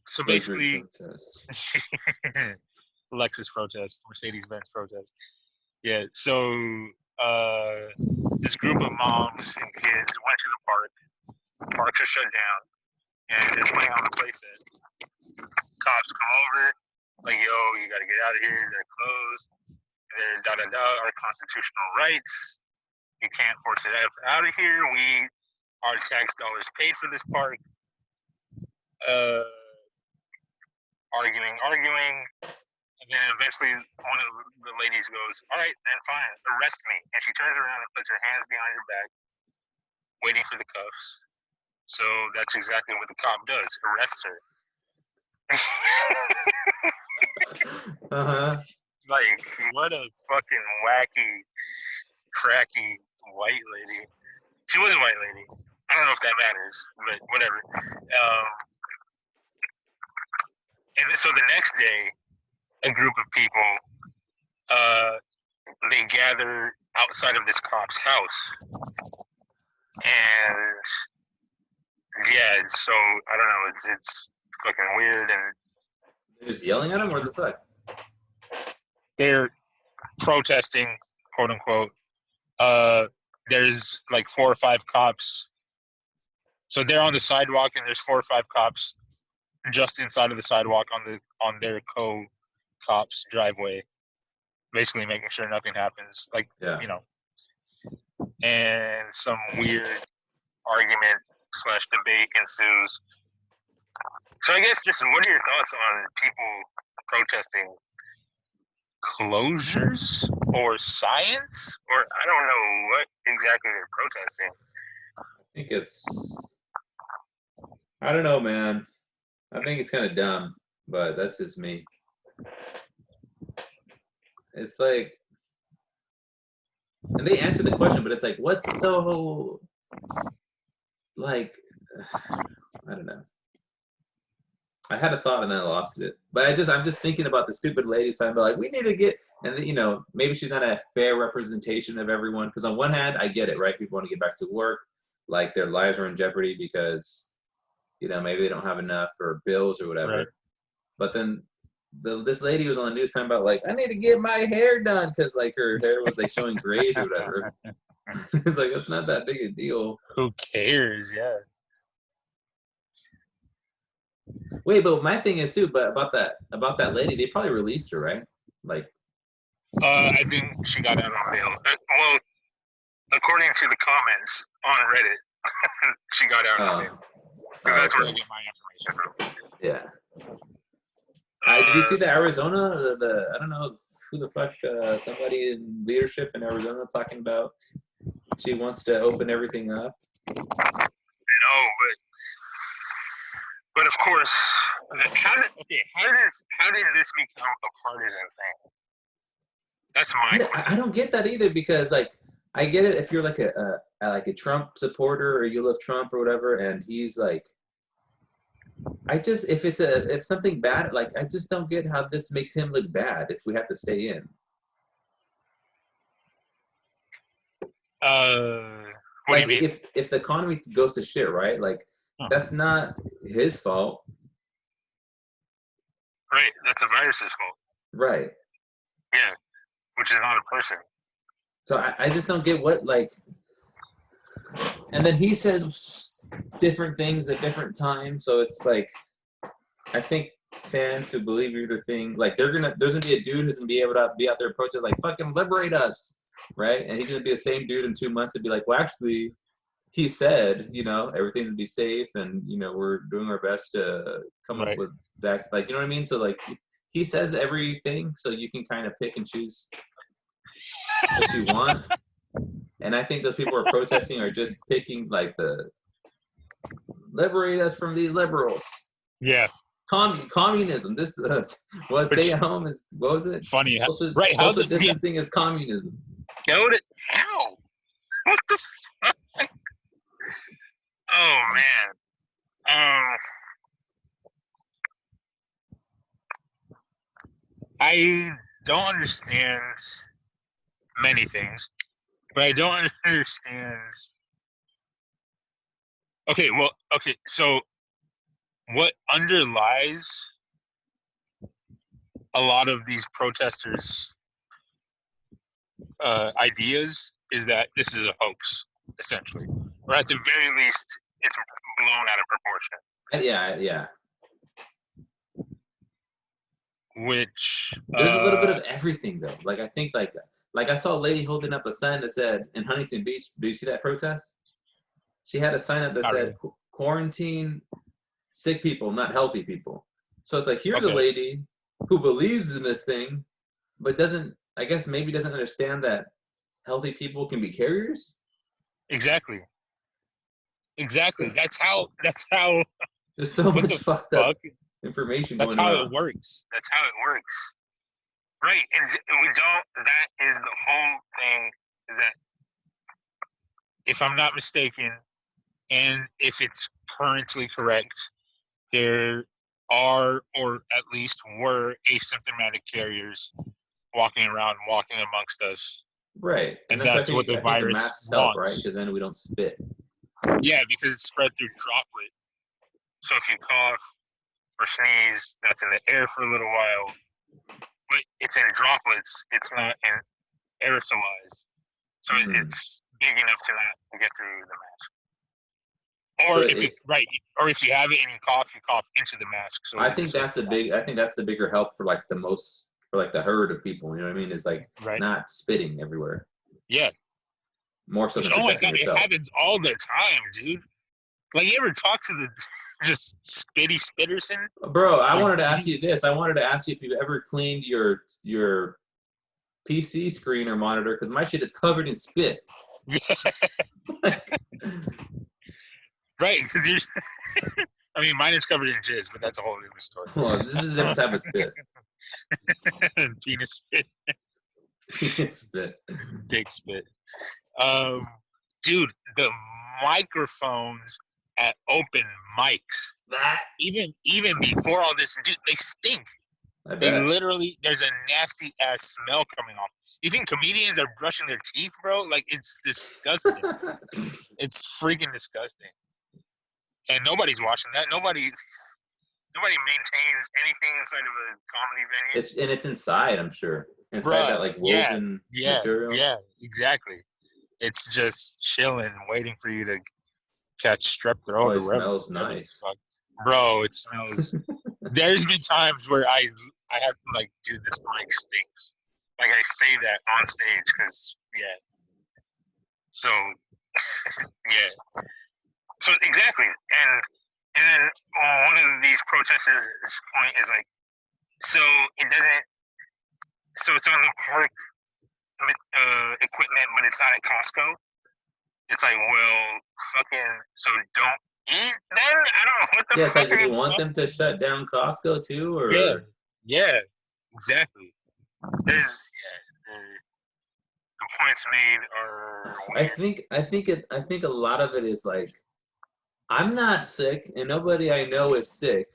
so basically, Lexus protest, Mercedes-Benz protest. Yeah, so this group of moms and kids went to the park. Parks are shut down, and they're playing on the playset. Cops come over, like, yo, you gotta get out of here. They're closed. They're our constitutional rights. You can't force it out of here. Our tax dollars paid for this park. Arguing. And then eventually one of the ladies goes, all right, then fine, arrest me. And she turns around and puts her hands behind her back, waiting for the cuffs. So that's exactly what the cop does, arrests her. Like, what a fucking wacky, cracky white lady. She was a white lady. I don't know if that matters, but whatever. And so the next day, a group of people, they gather outside of this cop's house. And yeah, so I don't know, it's fucking weird, and they're just yelling at him, or the fuck? They're protesting, quote unquote. There's like 4 or 5 cops. So they're on the sidewalk, and there's 4 or 5 cops just inside of the sidewalk on their co-cops driveway, basically making sure nothing happens. Like, you know, and some weird argument / debate ensues. So I guess just what are your thoughts on people protesting closures or science? Or I don't know what exactly they're protesting. I think I don't know, man. I think it's kind of dumb, but that's just me. It's like, and they answer the question, but it's like, what's so, like, I don't know. I had a thought and then I lost it. But I'm just thinking about the stupid lady talking about, like, we need to get, and you know, maybe she's not a fair representation of everyone. Because on one hand, I get it, right? People want to get back to work, like their lives are in jeopardy because, you know, maybe they don't have enough for bills or whatever. Right. But then this lady was on the news talking about, like, I need to get my hair done because, like, her hair was like showing grays or whatever. It's like, that's not that big a deal. Who cares? Yeah. Wait, but my thing is too, but about that lady, they probably released her, right? Like, I think she got out on bail. Well, according to the comments on Reddit, she got out on bail. Because that's where I get my information from. Yeah. Did you see the Arizona? I don't know who the fuck, somebody in leadership in Arizona talking about she wants to open everything up. No, but of course, how did this become a partisan thing? That's my question. I don't get that either, because like, I get it if you're like a Trump supporter or you love Trump or whatever, and he's like, if something bad, like, I just don't get how this makes him look bad if we have to stay in. What do you mean? If the economy goes to shit, right? Like, that's not his fault. Right, that's the virus's fault. Right. Yeah, which is not a person. So I just don't get what, like, and then he says different things at different times. So it's like, I think fans who believe either thing, like, there's gonna be a dude who's gonna be able to be out there protest, like, fucking liberate us, right? And he's gonna be the same dude in 2 months and be like, well, actually, he said, you know, everything's gonna be safe, and, you know, we're doing our best to come up with vaccines. Like, you know what I mean? So, like, he says everything, so you can kind of pick and choose what you want. And I think those people who are protesting are just picking, like, the liberate us from these liberals. Yeah. Communism. This was stay at home is, what was it? Funny. Right. Social distancing is communism. How? What the fuck? Oh man. I don't understand many things, but I don't understand. Okay, so what underlies a lot of these protesters' ideas is that this is a hoax, essentially, or at the very least, it's blown out of proportion. Yeah. Which there's a little bit of everything though. Like, I think like Like I saw a lady holding up a sign that said in Huntington Beach. Do you see that protest? She had a sign up that Not said really. quarantine sick people, not healthy people. So it's like here's a Okay. lady who believes in this thing, but doesn't. I guess maybe doesn't understand that healthy people can be carriers. Exactly. Exactly. That's how. That's how. There's so What much the fucked up fuck? information That's going how it around. works. That's how it works. Right. And we don't. That is the whole thing. Is that if I'm not mistaken, and if it's currently correct, there are, or at least were, asymptomatic carriers walking amongst us, Right, and and that's why that's what the I think the virus masks help, right? wants. Because then we don't spit. Yeah, because it's spread through droplet. So if you cough or sneeze, that's in the air for a little while, but it's in droplets. It's not in aerosolized, so Mm. it's big enough to not get through the mask. So Or if you right, or if you have it and you cough into the mask, so I it think doesn't that's a big. I think that's the bigger help for like the most for like the herd of people. You know what I mean? Is like right. not spitting everywhere, Yeah. more so than Oh my protecting god, it yourself. happens all the time, dude. Like you ever talk to the just spitty spitterson? Bro, I Like wanted to ask you this. I wanted to ask you if you've ever cleaned your PC screen or monitor because my shit is covered in spit. right, because you're. I mean, mine is covered in jizz, but that's a whole different story. Well, this is a different type of spit. Penis spit, Penis spit. dick spit. Um, dude, the microphones at open mics, That even before all this, dude, they stink. I They bet. literally, there's a nasty ass smell coming off. You think comedians are brushing their teeth, bro? Like it's disgusting. It's freaking disgusting. And nobody's watching that. Nobody maintains anything inside of a comedy venue. It's inside, I'm sure. Inside that Bruh, like yeah, woven yeah, material. yeah, exactly. It's just chilling, waiting for you to catch strep Oh, throat it or whatever, smells whatever the nice. fuck. Bro, it smells. There's been times where I have to like, dude, this mic stinks. Like I say that on stage because yeah. So yeah. So exactly, and then one of these protesters' point is like, so it doesn't. So it's on the park equipment, but it's not at Costco. It's like, well, fucking, so don't eat then? I don't know. What the Yeah, it's fuck like, are do you you want them talking to about? shut down Costco too, Yeah, or yeah, exactly. There's, yeah, the points made are weird. I think a lot of it is like I'm not sick and nobody I know is sick.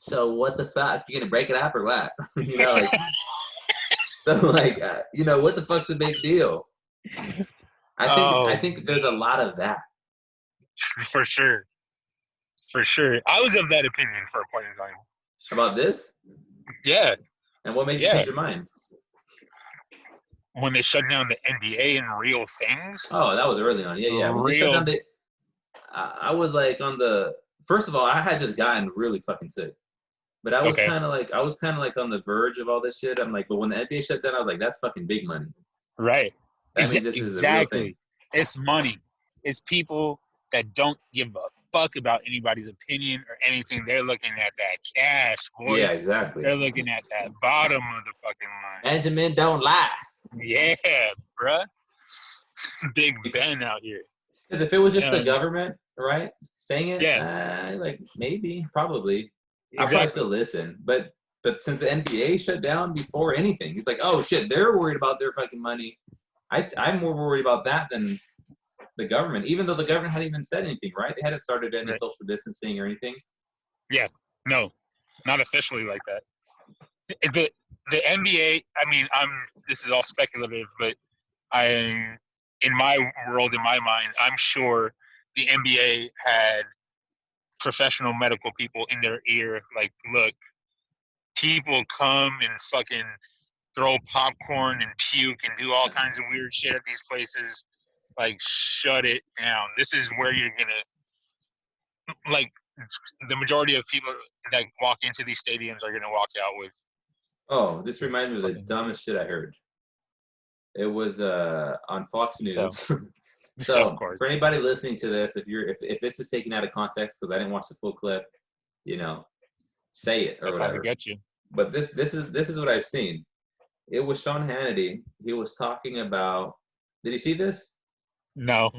So what the fuck? You gonna break it up or what? You know, like so like you know what the fuck's the big deal? I Oh, think there's a lot of that. for sure, for sure. I was of that opinion for a point in time. About this? Yeah, And what made you yeah. change your mind? When they shut down the NBA and real things, Oh, that was early on. Yeah, yeah. When they shut real. down the I was like on the first of all, I had just gotten really fucking sick. But Okay, I was kind of like on the verge of all this shit. I'm like, but when the NBA shut down, I was like, that's fucking big money. right. That means this is a real thing. Exactly. It's money. It's people that don't give a fuck about anybody's opinion or anything. They're looking at that cash, boy. Yeah, exactly. They're looking at that bottom of the fucking line. Benjamin don't lie. Yeah, bruh. Big Ben out here. Because if it was just the Um, government, right, saying it, yeah, like maybe, probably, I'll probably exactly. still listen. But since the NBA shut down before anything, it's like, oh shit, they're worried about their fucking money. I'm more worried about that than the government, even though the government hadn't even said anything, right? They hadn't started any Right. social distancing or anything. Yeah, no, not officially like that. The the NBA. I mean, This is all speculative, but I, in my world, in my mind, I'm sure the NBA had professional medical people in their ear, like, look, people come and fucking throw popcorn and puke and do all kinds of weird shit at these places. Like, shut it down. This is where you're gonna, like, the majority of people that walk into these stadiums are gonna walk out with Oh, this reminds me of the fucking. dumbest shit I heard. It was on Fox News. Of So course. for anybody listening to this, if this is taken out of context because I didn't watch the full clip, say it or That's how they whatever. get you. But this is what I've seen. It was Sean Hannity. He was talking about. Did you see this? No.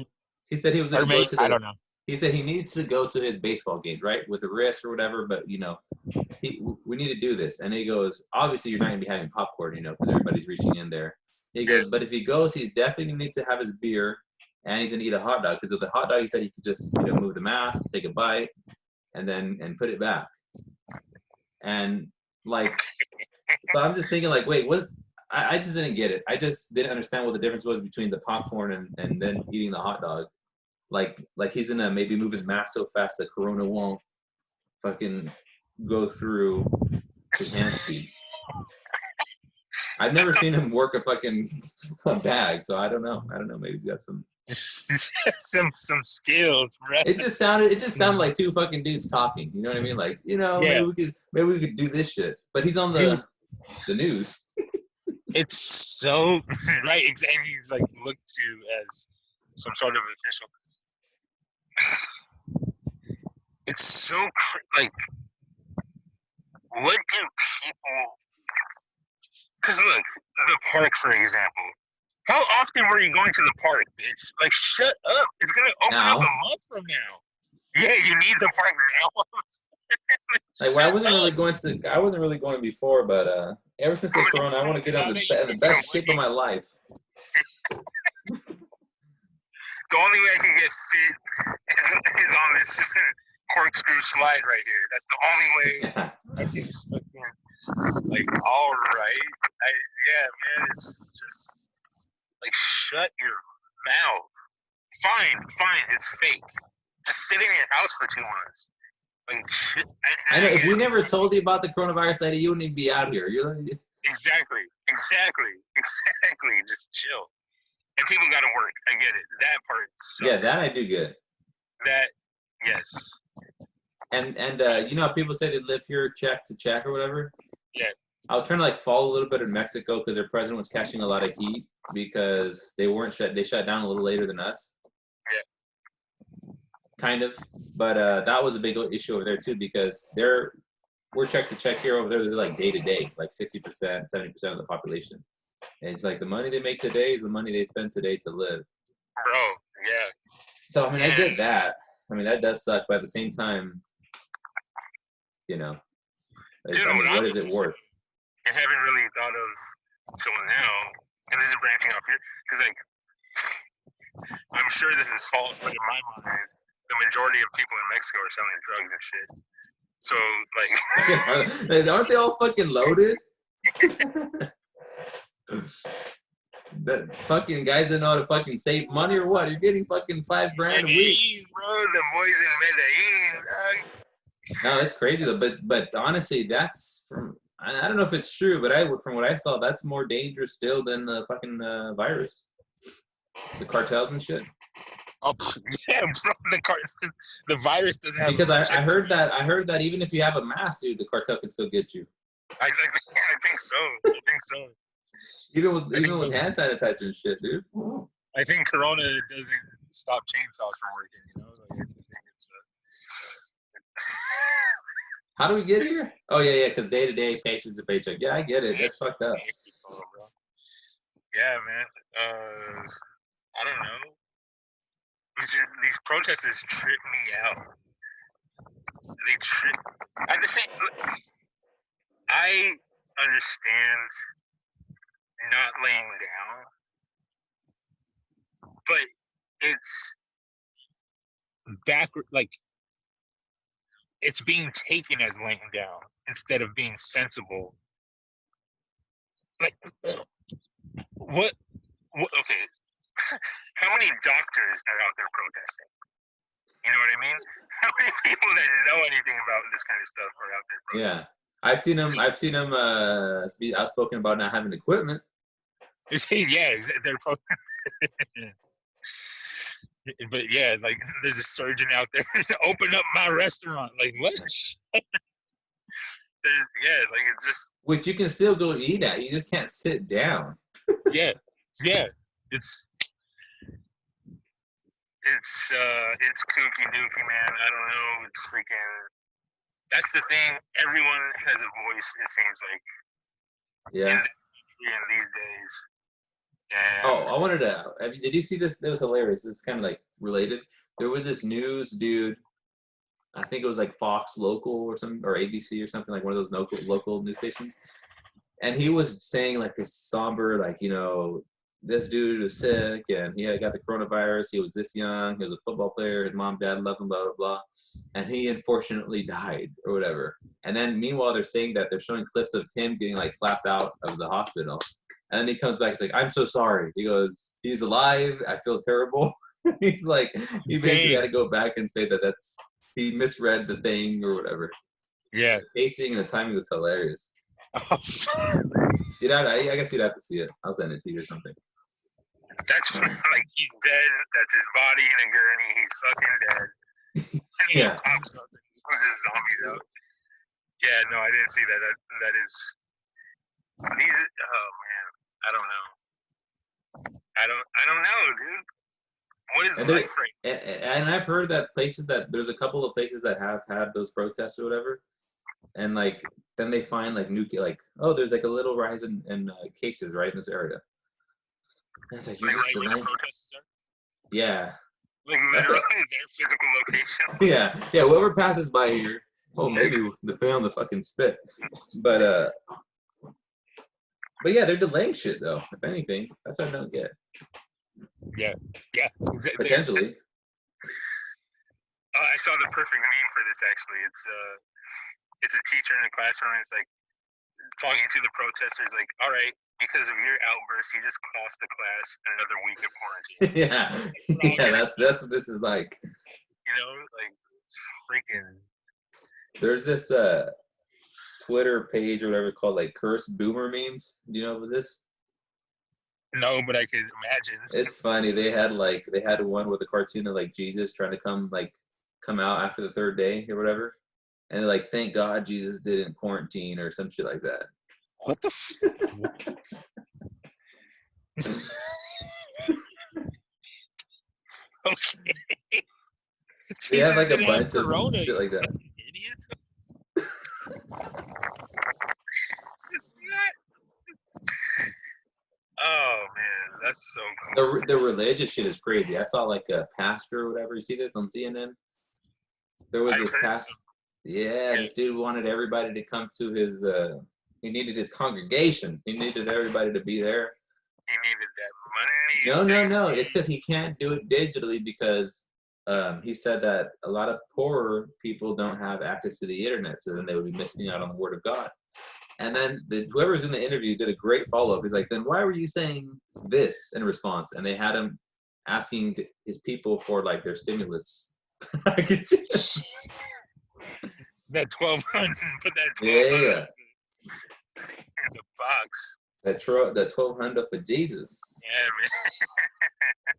He said he was going Or to go maybe, to I the. don't know. He said he needs to go to his baseball game, right, with the wrist or whatever. But we need to do this. And he goes, obviously you're not going to be having popcorn, because everybody's reaching in there. He goes, but if he goes, he's definitely going to need to have his beer, and he's going to eat a hot dog because with the hot dog, he said he could just move the mask, take a bite, and put it back. And so I'm just thinking wait, what? I just didn't get it. I just didn't understand what the difference was between the popcorn and then eating the hot dog. Like he's gonna maybe move his mask so fast that Corona won't fucking go through his hand speed. I've never seen him work a fucking bag, so I don't know. Maybe he's got some some skills, right? It just sounded like two fucking dudes talking. You know what I mean? Yeah. maybe we could do this shit. But he's on the news. It's so right. Exactly. He's looked to as some sort of official. It's so what do people? Because look, the park, for example. How often were you going to the park, bitch? Shut up! It's gonna open up a month from now. Yeah, you need the park now. I wasn't really going before, but ever since the Corona, I want to get on the best shape of my life. The only way I can get fit is on this corkscrew slide right here. That's the only way I can fucking all right. Man, it's just shut your mouth. Fine, it's fake. Just sit in your house for 2 months. Shit. I know if we never told you about the coronavirus lady, you wouldn't even be out here. Exactly. Just chill. And people gotta work. I get it. That part sucks. Yeah, that I do get. That, yes. And how people say they live here check to check or whatever? Yeah. I was trying to follow a little bit in Mexico because their president was catching a lot of heat because they shut down a little later than us. Yeah. Kind of. But that was a big issue over there too because we're check to check here. Over there they're day to day, 60%, 70% of the population. And it's the money they make today is the money they spend today to live. Bro, yeah. So I get that. That does suck, but at the same time, Dude, what is it worth? I haven't really thought of until now, and this is branching off here, because I'm sure this is false, but in my mind, the majority of people in Mexico are selling drugs and shit. So aren't they all fucking loaded? The fucking guys that know how to fucking save money or what? You're getting fucking $5,000 a week. Bro, the boys in Medellin. No, it's crazy though. But honestly, that's from I don't know if it's true, but from what I saw, that's more dangerous still than the fucking virus, the cartels and shit. Oh yeah, bro, the virus doesn't have. Because I heard that even if you have a mask, dude, the cartel can still get you. I think so. Even with hand sanitizer and shit, dude. I think Corona doesn't stop chainsaws from working. How do we get here? Oh yeah, because day to day, paycheck to paycheck. Yeah, I get it. That's fucked up. Yeah, man. I don't know. These protesters trip me out. They trip. At the same, I understand not laying down, but it's backward. It's being taken as laying down instead of being sensible. What? Okay. How many doctors are out there protesting? You know what I mean? How many people that know anything about this kind of stuff are out there protesting? Yeah, I've seen them be outspoken about not having equipment. Yeah, they're but yeah, there's a surgeon out there to open up my restaurant. What? It's just which you can still go eat at. You just can't sit down. Yeah. Yeah, it's it's kooky dooky, man. I don't know. It's freaking. That's the thing. Everyone has a voice. It seems like Yeah. in these days. Oh, And I wanted to. Did you see this? It was hilarious. It's kind of like related. There was this news dude. I think it was like Fox Local or some or ABC or something like one of those local news stations. And he was saying like this somber, like this dude was sick and he had got the coronavirus. He was this young. He was a football player. His mom, dad loved him. Blah blah blah. And he unfortunately died or whatever. And then meanwhile they're saying that they're showing clips of him getting like clapped out of the hospital. And then he comes back. He's like, "I'm so sorry." He goes, "He's alive. I feel terrible." He's like, he basically had dang, to go back and say that he misread the thing or whatever. yeah. The pacing and the timing was hilarious. I guess you'd have to see it. I'll send it to you or something. That's like he's dead. That's his body in a gurney. He's fucking dead. And he Yeah. pops up and just pushes zombies out. Yeah, no, I didn't see that. That is these. Oh man, I don't know. I don't know, dude. What is And life right and I've heard that there's a couple of places that have had those protests or whatever, and like then they find like new like there's like a little rise in cases right in this area. And it's like you're like just right where the delaying. protesters are? Yeah, Like that's what. literally their physical location. Yeah. Whoever passes by here, maybe depending on the fucking spit, but yeah, they're delaying shit though. If anything, that's what I don't get. Yeah, Potentially. I saw the perfect meme for this actually. It's a teacher in a classroom. And it's like talking to the protesters, like, "All right, because of your outburst, you just cost the class another week of quarantine." That's what this is like. Like it's freaking. There's this Twitter page or whatever called like cursed boomer memes. Do you know about this? No, but I could imagine. It's funny. They had one with a cartoon of like Jesus trying to come out after the third day or whatever. And they're like, thank God Jesus didn't quarantine or some shit like that. What the? Okay. They have Jesus like a didn't have bunch of corona, shit like that. idiot. It's not. Oh man, that's so cool. The religious shit is crazy. I saw like a pastor or whatever. You see this on CNN? There was this pastor. Yeah, this dude wanted everybody to come to his. He needed his congregation. He needed everybody to be there. He needed that money. No. It's because he can't do it digitally because he said that a lot of poorer people don't have access to the internet, so then they would be missing out on the word of God. And then whoever's in the interview did a great follow-up. He's like, then why were you saying this in response? And they had him asking his people for like their stimulus packages. That 1,200, put that 1,200 Yeah. in the box. That 1,200 for Jesus. Yeah, man.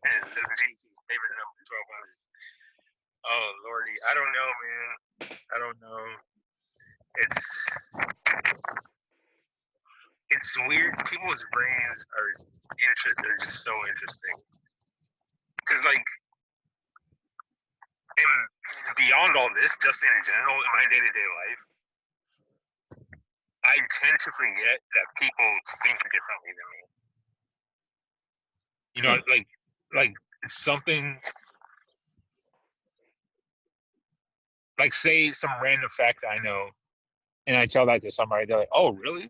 That's Jesus' favorite number, 1,200. Oh lordy, I don't know, man. I don't know. It's weird. People's brains are just so interesting. Because like, and beyond all this, just in general, in my day-to-day life, I tend to forget that people think differently than me. Like something, like say some random fact I know, and I tell that to somebody, they're like, "Oh, really?"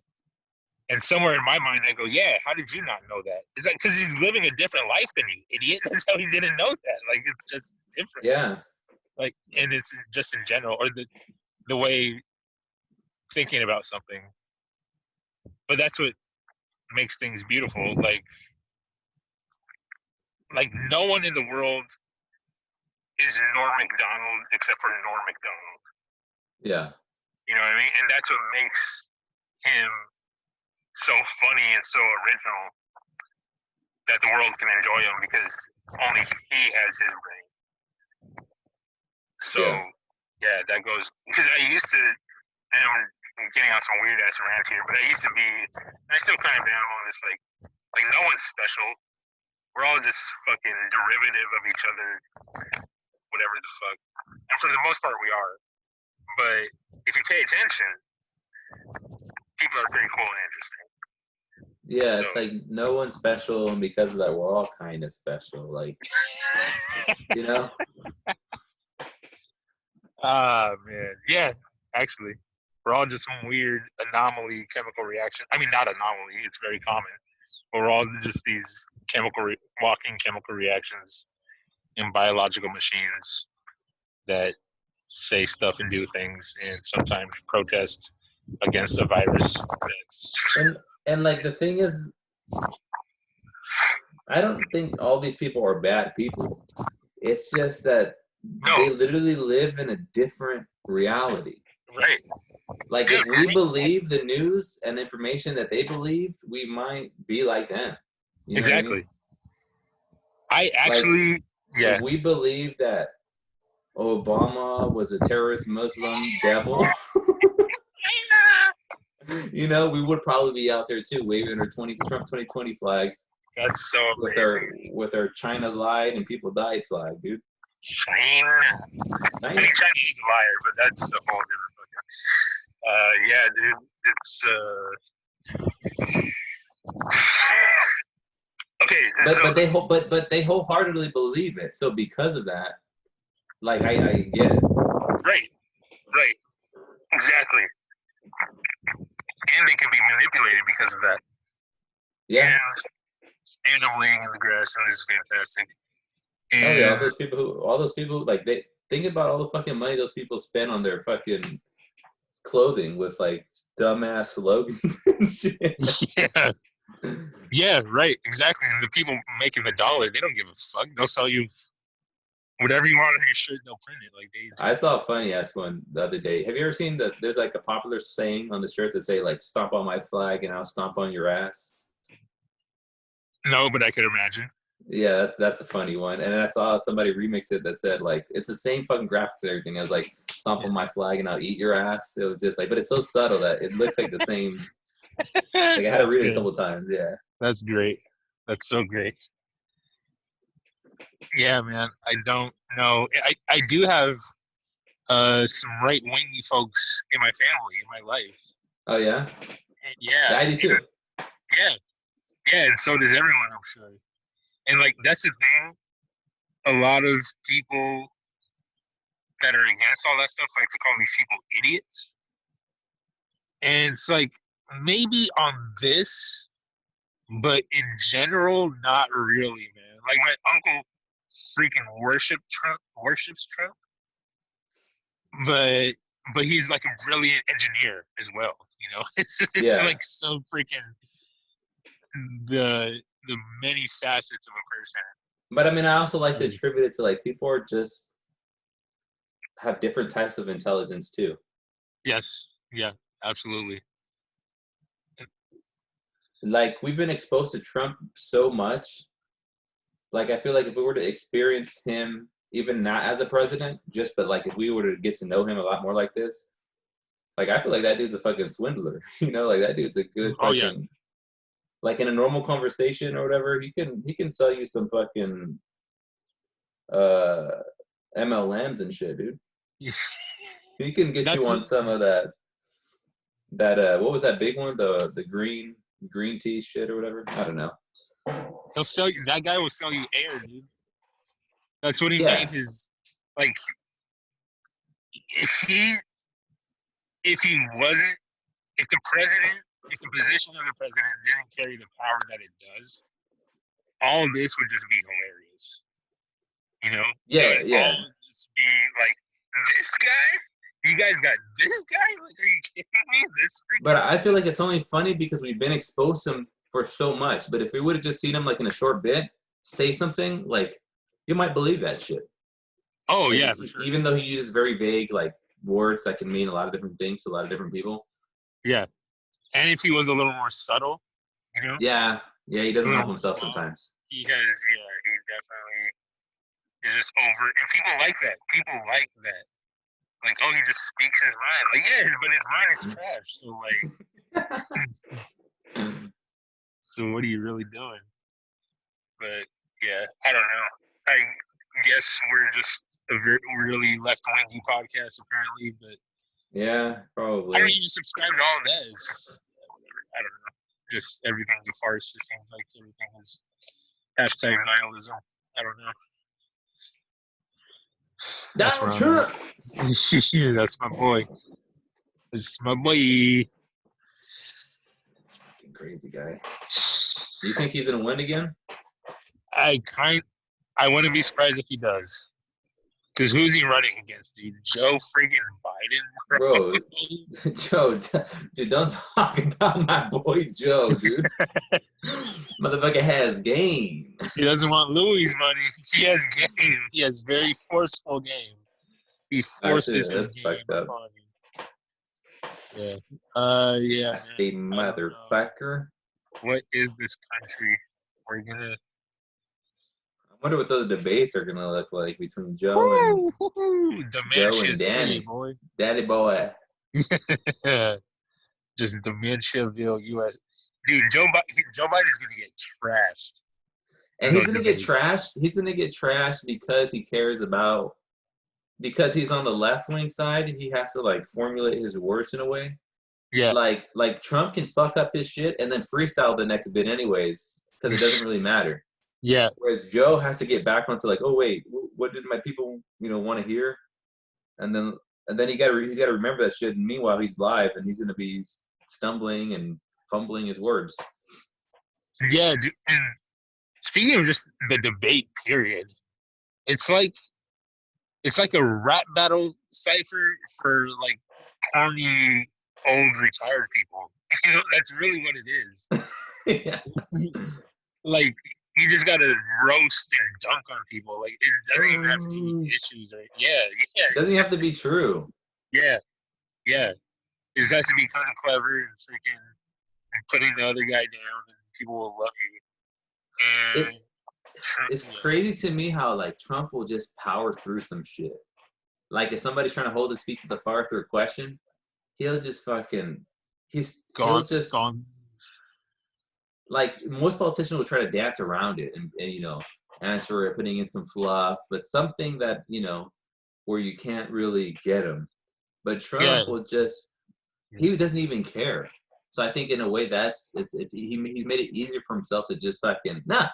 And somewhere in my mind, I go, "Yeah, how did you not know that?" It's like because he's living a different life than you, idiot. That's how he didn't know that. Like it's just different. Yeah. Like, and it's just in general, or the way thinking about something. But that's what makes things beautiful. Like no one in the world is Norm Macdonald except for Norm Macdonald. Yeah. You know what I mean? And that's what makes him so funny and so original that the world can enjoy him because only he has his brain. So yeah, that goes because I used to, and I'm getting on some weird ass rant here, but I used to be, and I still kind of am on this like Like no one's special. We're all just fucking derivative of each other, whatever the fuck. And for the most part, we are. But if you pay attention, people are pretty cool and interesting. Yeah, So, it's like no one's special, and because of that, we're all kind of special. Like, you know? man, yeah, actually, we're all just some weird anomaly chemical reaction. I mean, not anomaly; it's very common. But we're all just these walking chemical reactions in biological machines that say stuff and do things, and sometimes protest against a virus. And like the thing is, I don't think all these people are bad people. It's just that they No, literally live in a different reality. right. Like Dude, if we believe the news and information that they believed, we might be like them. You know what I mean? exactly. I Like actually, if yeah. we believe that Obama was a terrorist Muslim devil, you know, we would probably be out there too, waving our Trump 2020 flags That's so amazing. with our China lied and people died flag, dude. China. I China. mean, China is a liar, but that's a whole different fucking. Yeah, dude. It's okay. So But they wholeheartedly believe it. So because of that, like I get it. right, right, exactly. And they can be manipulated because of that. Yeah. And I'm laying in the grass, and this is fantastic. Oh yeah, And all those people, like they think about all the fucking money those people spend on their fucking clothing with like dumbass slogans and shit. yeah, yeah, right, exactly. And the people making the dollar, they don't give a fuck. They'll sell you whatever you want on your shirt. They'll print it. Like they. I saw a funny ass one the other day. Have you ever seen that? There's like a popular saying on the shirt that say like "Stomp on my flag and I'll stomp on your ass." No, but I could imagine. Yeah, that's a funny one. And I saw somebody remix it that said like it's the same fucking graphics and everything. I was like, "Stomp on my flag and I'll eat your ass." It was just like, but it's so subtle that it looks like the same. Like I had to That's read it a good. couple times. Yeah. That's great. That's so great. Yeah, man. I don't know. I do have some right wingy folks in my family, in my life. Oh yeah. And yeah, Yeah, I do you too. know, yeah, yeah, and so does everyone, I'm sure. And like that's the thing. A lot of people that are against all that stuff like to call these people idiots. And it's like maybe on this, but in general, not really, man. Like my uncle freaking worships Trump, but he's like a brilliant engineer as well. You know, it's Yeah. like so freaking the many facets of a person. But I mean, I also like to attribute it to like people are just have different types of intelligence too. Yes, yeah, absolutely. Like we've been exposed to Trump so much. Like I feel like if we were to experience him, even not as a president, just but like if we were to get to know him a lot more like this, like I feel like that dude's a fucking swindler. You know, like that dude's a good Oh yeah, fucking like in a normal conversation or whatever, he can sell you some fucking uh MLMs and shit, dude. He can get you that's on some of that what was that big one? The green tea shit or whatever. I don't know. he'll sell you. That guy will sell you air, dude. That's what he made Yeah. his like. If he if he wasn't if the president if the position of the president didn't carry the power that it does, all this would just be hilarious. You know, it Yeah, would yeah. all just be like this guy. You guys got this guy? Like, are you kidding me? This But freaking I feel like it's only funny because we've been exposed to him for so much. But if we would have just seen him like in a short bit say something, like you might believe that shit. oh Like yeah, for sure. even though he uses very vague like words that can mean a lot of different things to a lot of different people. Yeah, and if he was a little more subtle, you know, Yeah, yeah, he a doesn't little help more himself suave, sometimes. he has he definitely is just over, and people like that. People like that. Like, oh, he just speaks his mind. Like, yeah, but his mind is trash. So like, So what are you really doing? But yeah, I don't know. I guess we're just a really left-wingy podcast apparently, but Yeah, I don't probably. even subscribe to all of that. It's just whatever. I don't know. Just everything's a farce. It seems like everything is hashtag nihilism. I don't know. That's Donald where I'm Trump. at. That's my boy. That's my boy. Fucking crazy guy. Do you think he's gonna win again? I wouldn't be surprised if he does. Because who's he running against, dude? Joe friggin' Biden, Bro, bro. Joe, dude, don't talk about my boy Joe, dude. Motherfucker has game. He doesn't want Louis' money. He has game. He has very forceful game. He Actually, forces his that's game fucked up. upon you. Yeah. Yeah, man. Nasty I don't know. motherfucker. What is this country? We're gonna. I wonder what those debates are gonna look like between Woo! Joe Dementia and City, Danny. boy. Daddy boy. Just Dementiaville, U.S. Dude, Joe Biden's gonna get trashed And in he's those gonna get debates. trashed. He's gonna get trashed because he cares about because he's on the left wing side and he has to like formulate his words in a way. Yeah, Like Trump can fuck up his shit and then freestyle the next bit anyways because it doesn't really matter. yeah, Whereas Joe has to get back onto like, oh wait, what did my people want to hear? And then he's got to remember that shit. And meanwhile, he's live and he's gonna be stumbling and fumbling his words. yeah. Dude. And speaking of just the debate, period, it's like a rap battle cipher for like corny old retired people. That's really what it is. Yeah. Like you just gotta roast and dunk on people. Like it doesn't even have to be issues or yeah, Doesn't have to be true. yeah, yeah. It just has to be kind of clever and freaking and putting the other guy down, and people will love you. It And it's yeah, crazy to me how like Trump will just power through some shit. Like if somebody's trying to hold his feet to the fire through a question, he'll just fucking he'll just gone. like most politicians will try to dance around it and answer it, putting in some fluff, but something that where you can't really get him. But Yeah, Trump will just he doesn't even care. So I think in a way he's made it easier for himself to just fucking nah.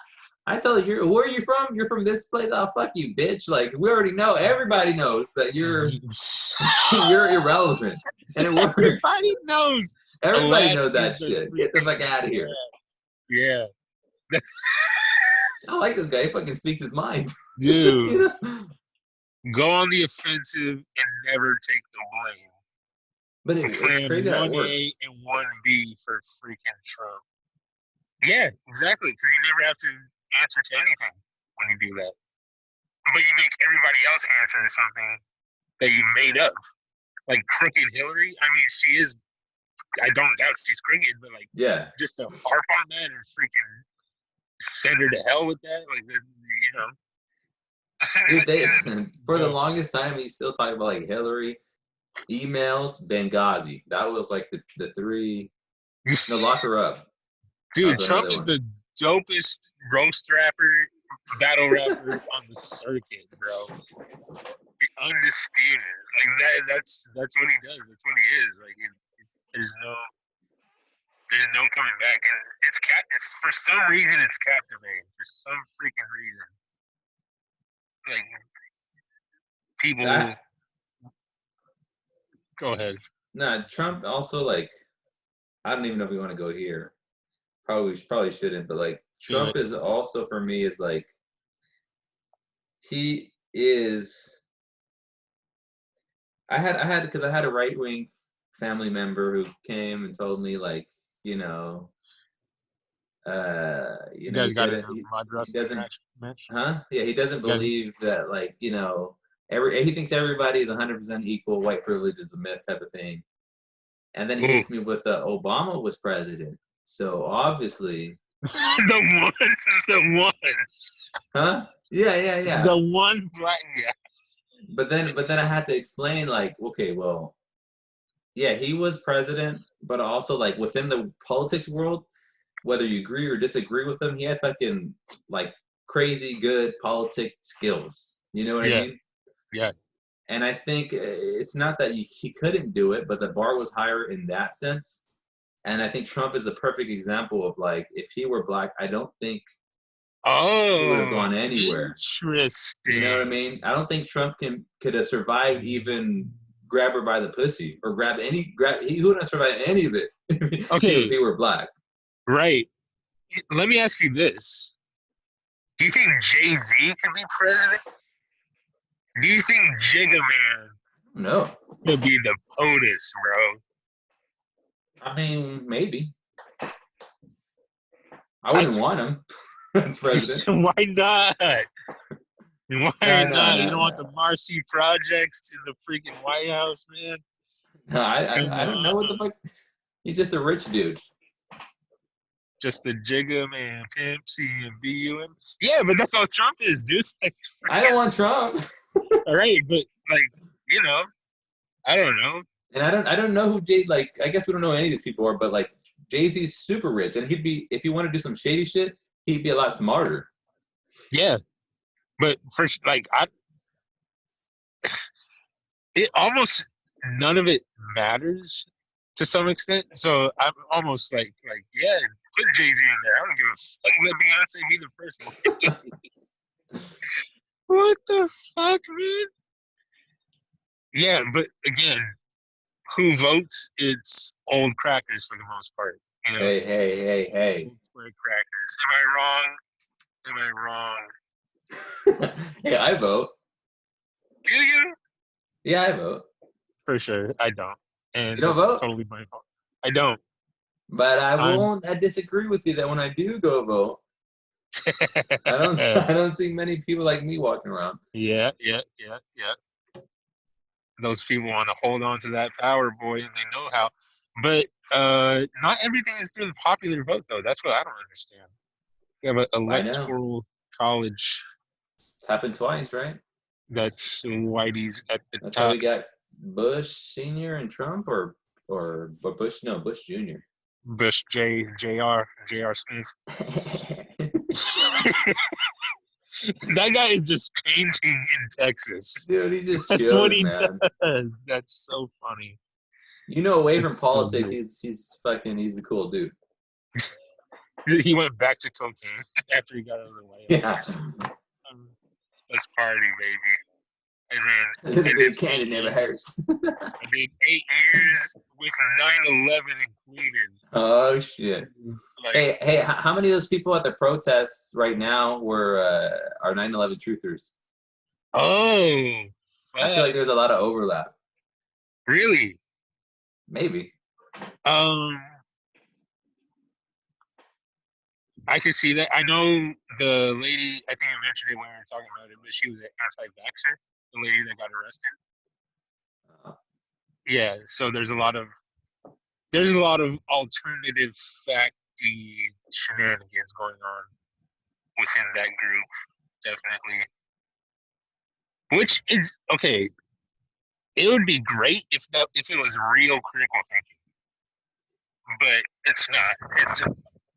I told you, where are you from? You're from this place. Oh fuck you, bitch! Like we already know. Everybody knows that you're you're irrelevant, and it works. everybody knows. Everybody knows that Alaskans are shit. Get the freaking fuck out of here. yeah, I like this guy. He fucking speaks his mind. dude. you know? Go on the offensive and never take the blame. But it's Plan crazy how it 1A works. and 1B for freaking Trump. Yeah, exactly. Because you never have to answer to anything when you do that. But you make everybody else answer to something that you made up. Like crooked Hillary. I mean, she is. I don't doubt she's crooked, but like, Yeah. just to harp on that and freaking send her to hell with that, like, Dude, they for the yeah. longest time he's still talking about like Hillary, emails, Benghazi. That was like the three. No, lock her up. That Dude, was Trump another is one. the dopest roast rapper, battle rapper on the circuit, bro. Undisputed. Like that's what he does. That's what he is. Like there's no coming back. And it's for some reason it's captivating. For some freaking reason. Like people That go ahead. nah, Trump also like I don't even know if we want to go here. Probably shouldn't, but like Do Trump it. is also for me is like he is I had a right wing family member who came and told me like, You guys he got in didn't a mud he wrestling doesn't match? huh? Yeah, he doesn't You guys believe that like, he thinks everybody is 100% equal, white privilege is a myth type of thing. And then he ooh. hits me with Obama was president. So obviously, the one the one. huh? Yeah, yeah, yeah. The one black guy. But then I had to explain like, okay, well, yeah, he was president, but also like within the politics world, whether you agree or disagree with him, he had fucking like crazy good politic skills. You know what I Yeah, mean? yeah. And I think it's not that he couldn't do it, but the bar was higher in that sense. And I think Trump is the perfect example of like, if he were black, I don't think he would have Oh, gone anywhere. You know what I interesting. mean? I don't think Trump could have survived even grab her by the pussy or he wouldn't have survived any of it if Okay, he were black. right. Let me ask you this. Do you think Jay-Z can be president? Do you think Jigga Man No. could be the POTUS, bro? I mean, maybe. I I wouldn't want him as president. why not? Why No, no, not? You no, don't want no. the Marcy projects in the freaking White House, man? No, Come I don't know what the on. fuck. He's just a rich dude. Just the Jigga Man, Pimp C and BUM. Yeah, but that's all Trump is, dude. Like, I don't want Trump. all right, but like, you know, I don't know. And I don't know who Jay like. I guess we don't know who any of these people are, but like Jay-Z's super rich, and he'd be if he wanted to do some shady shit, he'd be a lot smarter. Yeah, but for like, it almost none of it matters to some extent. So I'm almost like, yeah, put Jay Z in there. I don't give a fuck. Let Beyonce be the first one. What the fuck, man? Yeah, but again, who votes? It's old crackers for the most part. You know, Hey, hey, hey, hey. old square crackers. Am I wrong? Am I wrong? Hey, I vote. Do you? Yeah, I vote. For sure, I don't, You and don't that's vote? totally my fault. I don't. But I'm. I disagree with you that when I do go vote, I don't see many people like me walking around. Yeah, yeah, yeah, yeah. Those people want to hold on to that power, boy, and they know how. But not everything is through the popular vote, though. That's what I don't understand. You have an I know. electoral college It's happened twice, right? that's whitey's at the That's how we top. got Bush Senior and Trump, or Bush, no, Bush Junior. Bush J.R. Smith. That guy is just painting in Texas. Dude, he's just That's what chilling, he man. does. That's so funny. You know, away from It's so politics, great. he's a cool dude. He went back to cocaine after he got out of the White House. Yeah. Um, let's party, baby. And then A little I bit did of candy 8 never years. hurts. I did 8 years with 9/11 included. Oh shit. Like, Hey, how many of those people at the protests right now were are 9/11 truthers? oh, I feel fuck. like there's a lot of overlap. Really? Maybe. Um, I can see that. I know the lady. I think I mentioned it when we were talking about it, but she was an anti-vaxxer. The lady that got arrested. Uh, Yeah. So there's a lot of alternative facty shenanigans going on within that group. Definitely. Which is okay. It would be great if it was real critical thinking, but it's not.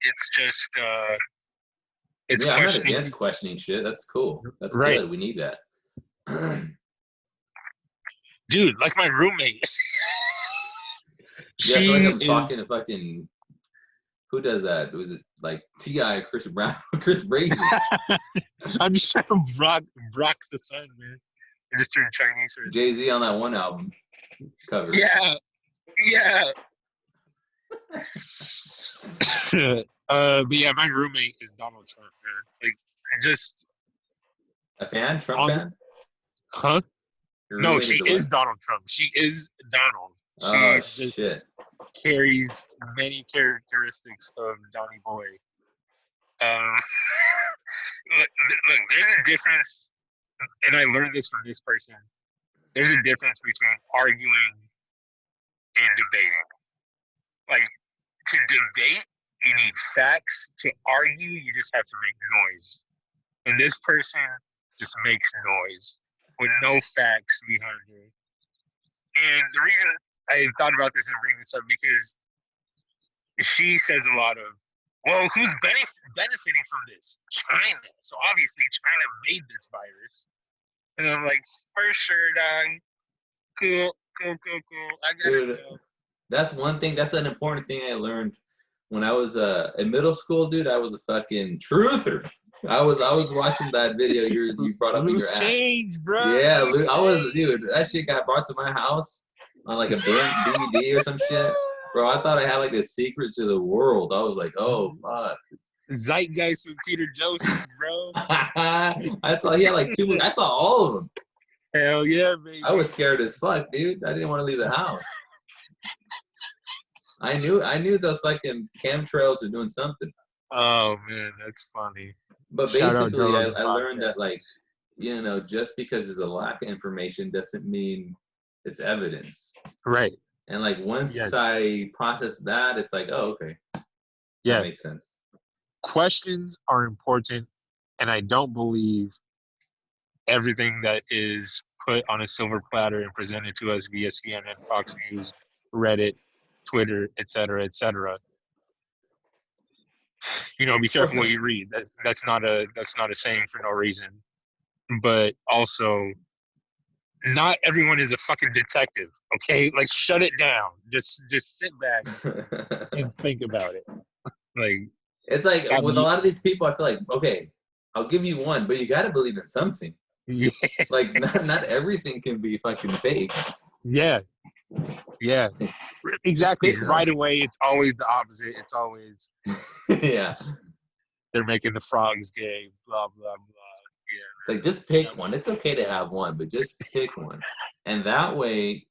It's just it's yeah, I'm not against questioning. questioning shit. That's cool. That's Right, good. We need that. dude. Like my roommate, Yeah, I feel like she I'm is. talking to fucking who does that? Was it like T.I., Chris Brown, Chris Brazen, I'm just trying to rock the sun, man. I just turned Chinese right Jay-Z on that one album there. cover? Yeah, yeah. But yeah, my roommate is Donald Trump, man. Like, just A fan? Trump on, fan? huh? Your No, roommate she is a is what? Donald Trump. She is Donald. Oh She just shit. carries many characteristics of Donny Boy. Um, look, there's a difference, and I learned this from this person. There's a difference between arguing and debating. Like, to debate, you need facts. To argue, you just have to make noise. And this person just makes noise with no facts behind it. And the reason I thought about this and bring this up because she says a lot of Well, who's benefiting from this? China. So obviously China made this virus. And I'm like, for sure, dog. Cool, cool, cool, cool. I gotta Dude, go. that's one thing. That's an important thing I learned when I was in middle school, dude. I was a fucking truther. I was watching that video you brought up in your Loose app. change, bro. Yeah, Loose I was, change. dude. That shit got brought to my house on like a burnt DVD or some shit, bro. I thought I had like a secret to the world. I was like, oh fuck. Zeitgeist with Peter Joseph, bro. I saw he had like two movies. I saw all of them. Hell yeah, I was baby. scared as fuck, dude. I didn't want to leave the house. I knew those fucking chemtrails were doing something. Oh man, that's funny. But Shout out Joe basically, I, Rogan I learned that podcast. like, just because there's a lack of information doesn't mean it's evidence. Right. And like once Yes. I process that, it's like, oh, okay, that Yeah. makes sense. Questions are important, and I don't believe everything that is put on a silver platter and presented to us via CNN, Fox News, Reddit, Twitter, et cetera. Be Of course careful what not. you read. That's not a saying for no reason. But also, not everyone is a fucking detective. Okay, like shut it down. Just sit back and think about it. Like, It's like got with a me. lot of these people, I feel like, okay, I'll give you one, but you got to believe in something. Yeah, Like not everything can be fucking fake. yeah, yeah. Just Exactly. pick one. Right away, it's always the opposite. It's always Yeah. they're making the frogs gay. Blah blah blah. Like just pick one. It's okay to have one, but just pick one. And that way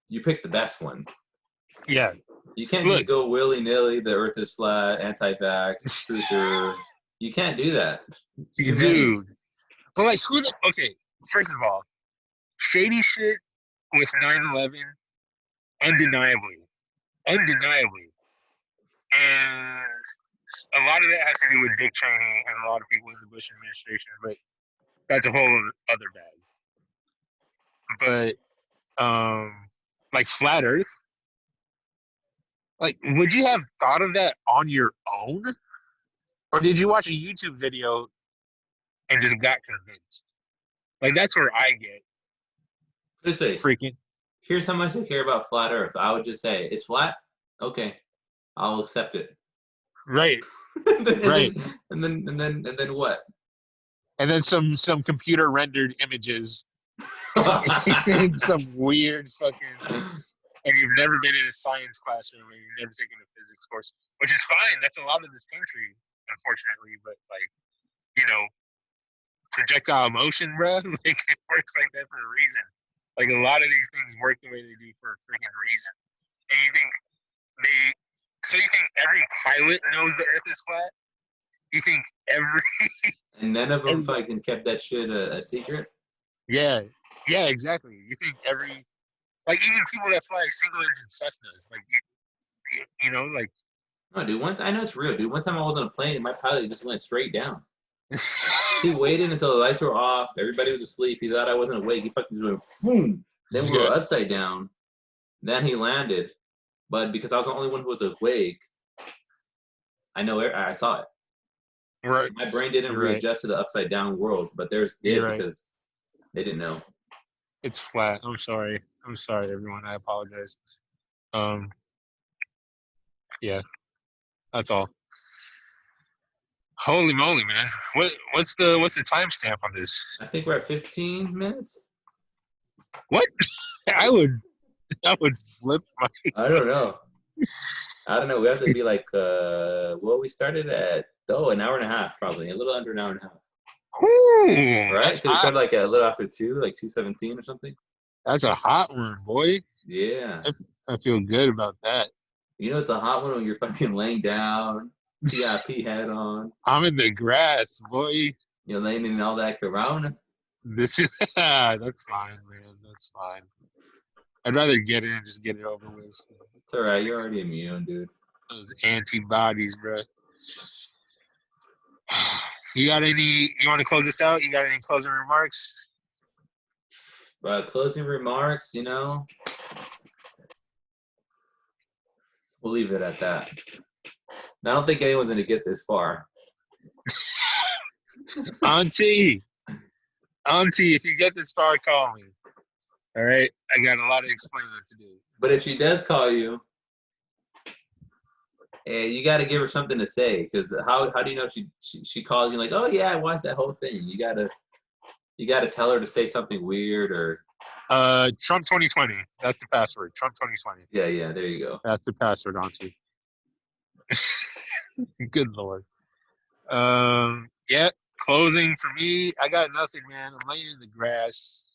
you pick the best one. Yeah. You can't Look, just go willy-nilly, the earth is flat, anti-vax, truther. You can't do that. It's too many. dude. But like, okay? First of all, shady shit with 9/11, undeniably, undeniably, and a lot of that has to do with Dick Cheney and a lot of people in the Bush administration. But that's a whole other bag. But like flat Earth, like, would you have thought of that on your own, or did you watch a YouTube video and just got convinced? Like, that's where I get Let's say, freaking here's how much I care about flat earth. I would just say, it's flat? Okay. I'll accept it. right, and then and right. then and then and then and then what? And then some computer rendered images and some weird fucking, and you've never been in a science classroom and you've never taken a physics course, which is fine. That's a lot of this country, unfortunately. But like, you know, projectile motion, bro, like it works like that for a reason. Like a lot of these things work the way they do for a freaking reason. And they, so you think every pilot knows the Earth is flat? You think And none of them everybody? fucking kept that shit a secret? Yeah, yeah, exactly. You think like even people that fly single engine Cessnas, like like No, dude. I know it's real, dude. One time I was on a plane and my pilot just went straight down. He waited until the lights were off. Everybody was asleep. He thought I wasn't awake. He fucking just went boom. Then we yeah, were upside down. Then he landed. But because I was the only one who was awake, I saw it. right. My brain didn't You're right. readjust to the upside down world, but theirs You're did right. because they didn't know. It's flat. I'm sorry. I'm sorry, everyone. I apologize. Um, yeah, that's all. Holy moly, man! What's the timestamp on this? I think we're at 15 minutes. What? I would I would flip my. I don't know. I don't know. We have to be like, we started at an hour and a half, probably a little under an hour and a half, Ooh, right? that's Because we hot. started like a little after 2, like 2:17 or something. That's a hot one, boy. Yeah. I feel good about that. It's a hot one when you're fucking laying down, TIP hat on, I'm in the grass, boy. you're laying in all that corona. This is that's fine, man. That's fine. I'd rather get it and just get it over with. It's all right. You're already immune, dude. Those antibodies, bro. You got any? You want to close this out? You got any closing remarks? Closing remarks, we'll leave it at that. I don't think anyone's gonna get this far. Auntie, if you get this far, call me. All right, I got a lot of explaining to do. But if she does call you, you got to give her something to say, because how do you know if she calls you like, oh yeah, I watched that whole thing? You gotta tell her to say something weird or. Trump 2020. That's the password. Trump 2020. Yeah. There you go. That's the password, Auntie. Good Lord. Yeah. Closing for me. I got nothing, man. I'm laying in the grass.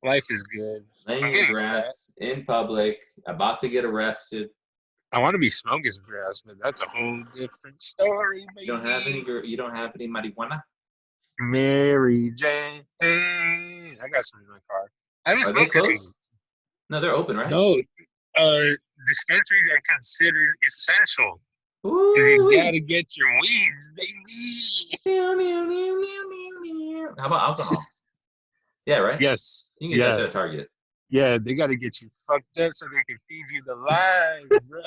Life is good. Laying I'm in getting fat. grass in public, about to get arrested. I want to be smoking some grass, but that's a whole different story, You don't have any. baby. You don't have any marijuana. Mary Jane. I got some in my car. I haven't Are they smoked in 2 closed? weeks. No, they're open, right? No, dispensaries are considered essential because you Ooh-wee. gotta get your weeds, baby. How about alcohol? Yeah, right. Yes, You can get that yeah, shit at Target. yeah. They gotta get you fucked up so they can feed you the lies, bro.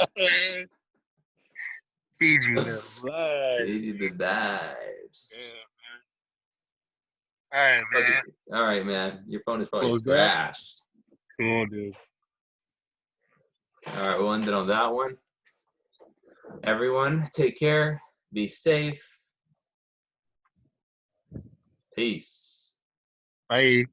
Feed you the lies. Feed you the dives. Yeah, man. All right, Okay. man. All right, man. Your phone is probably Close that. trashed. Cool, dude. All right, we'll end it on that one. Everyone, take care. Be safe. Peace. Bye.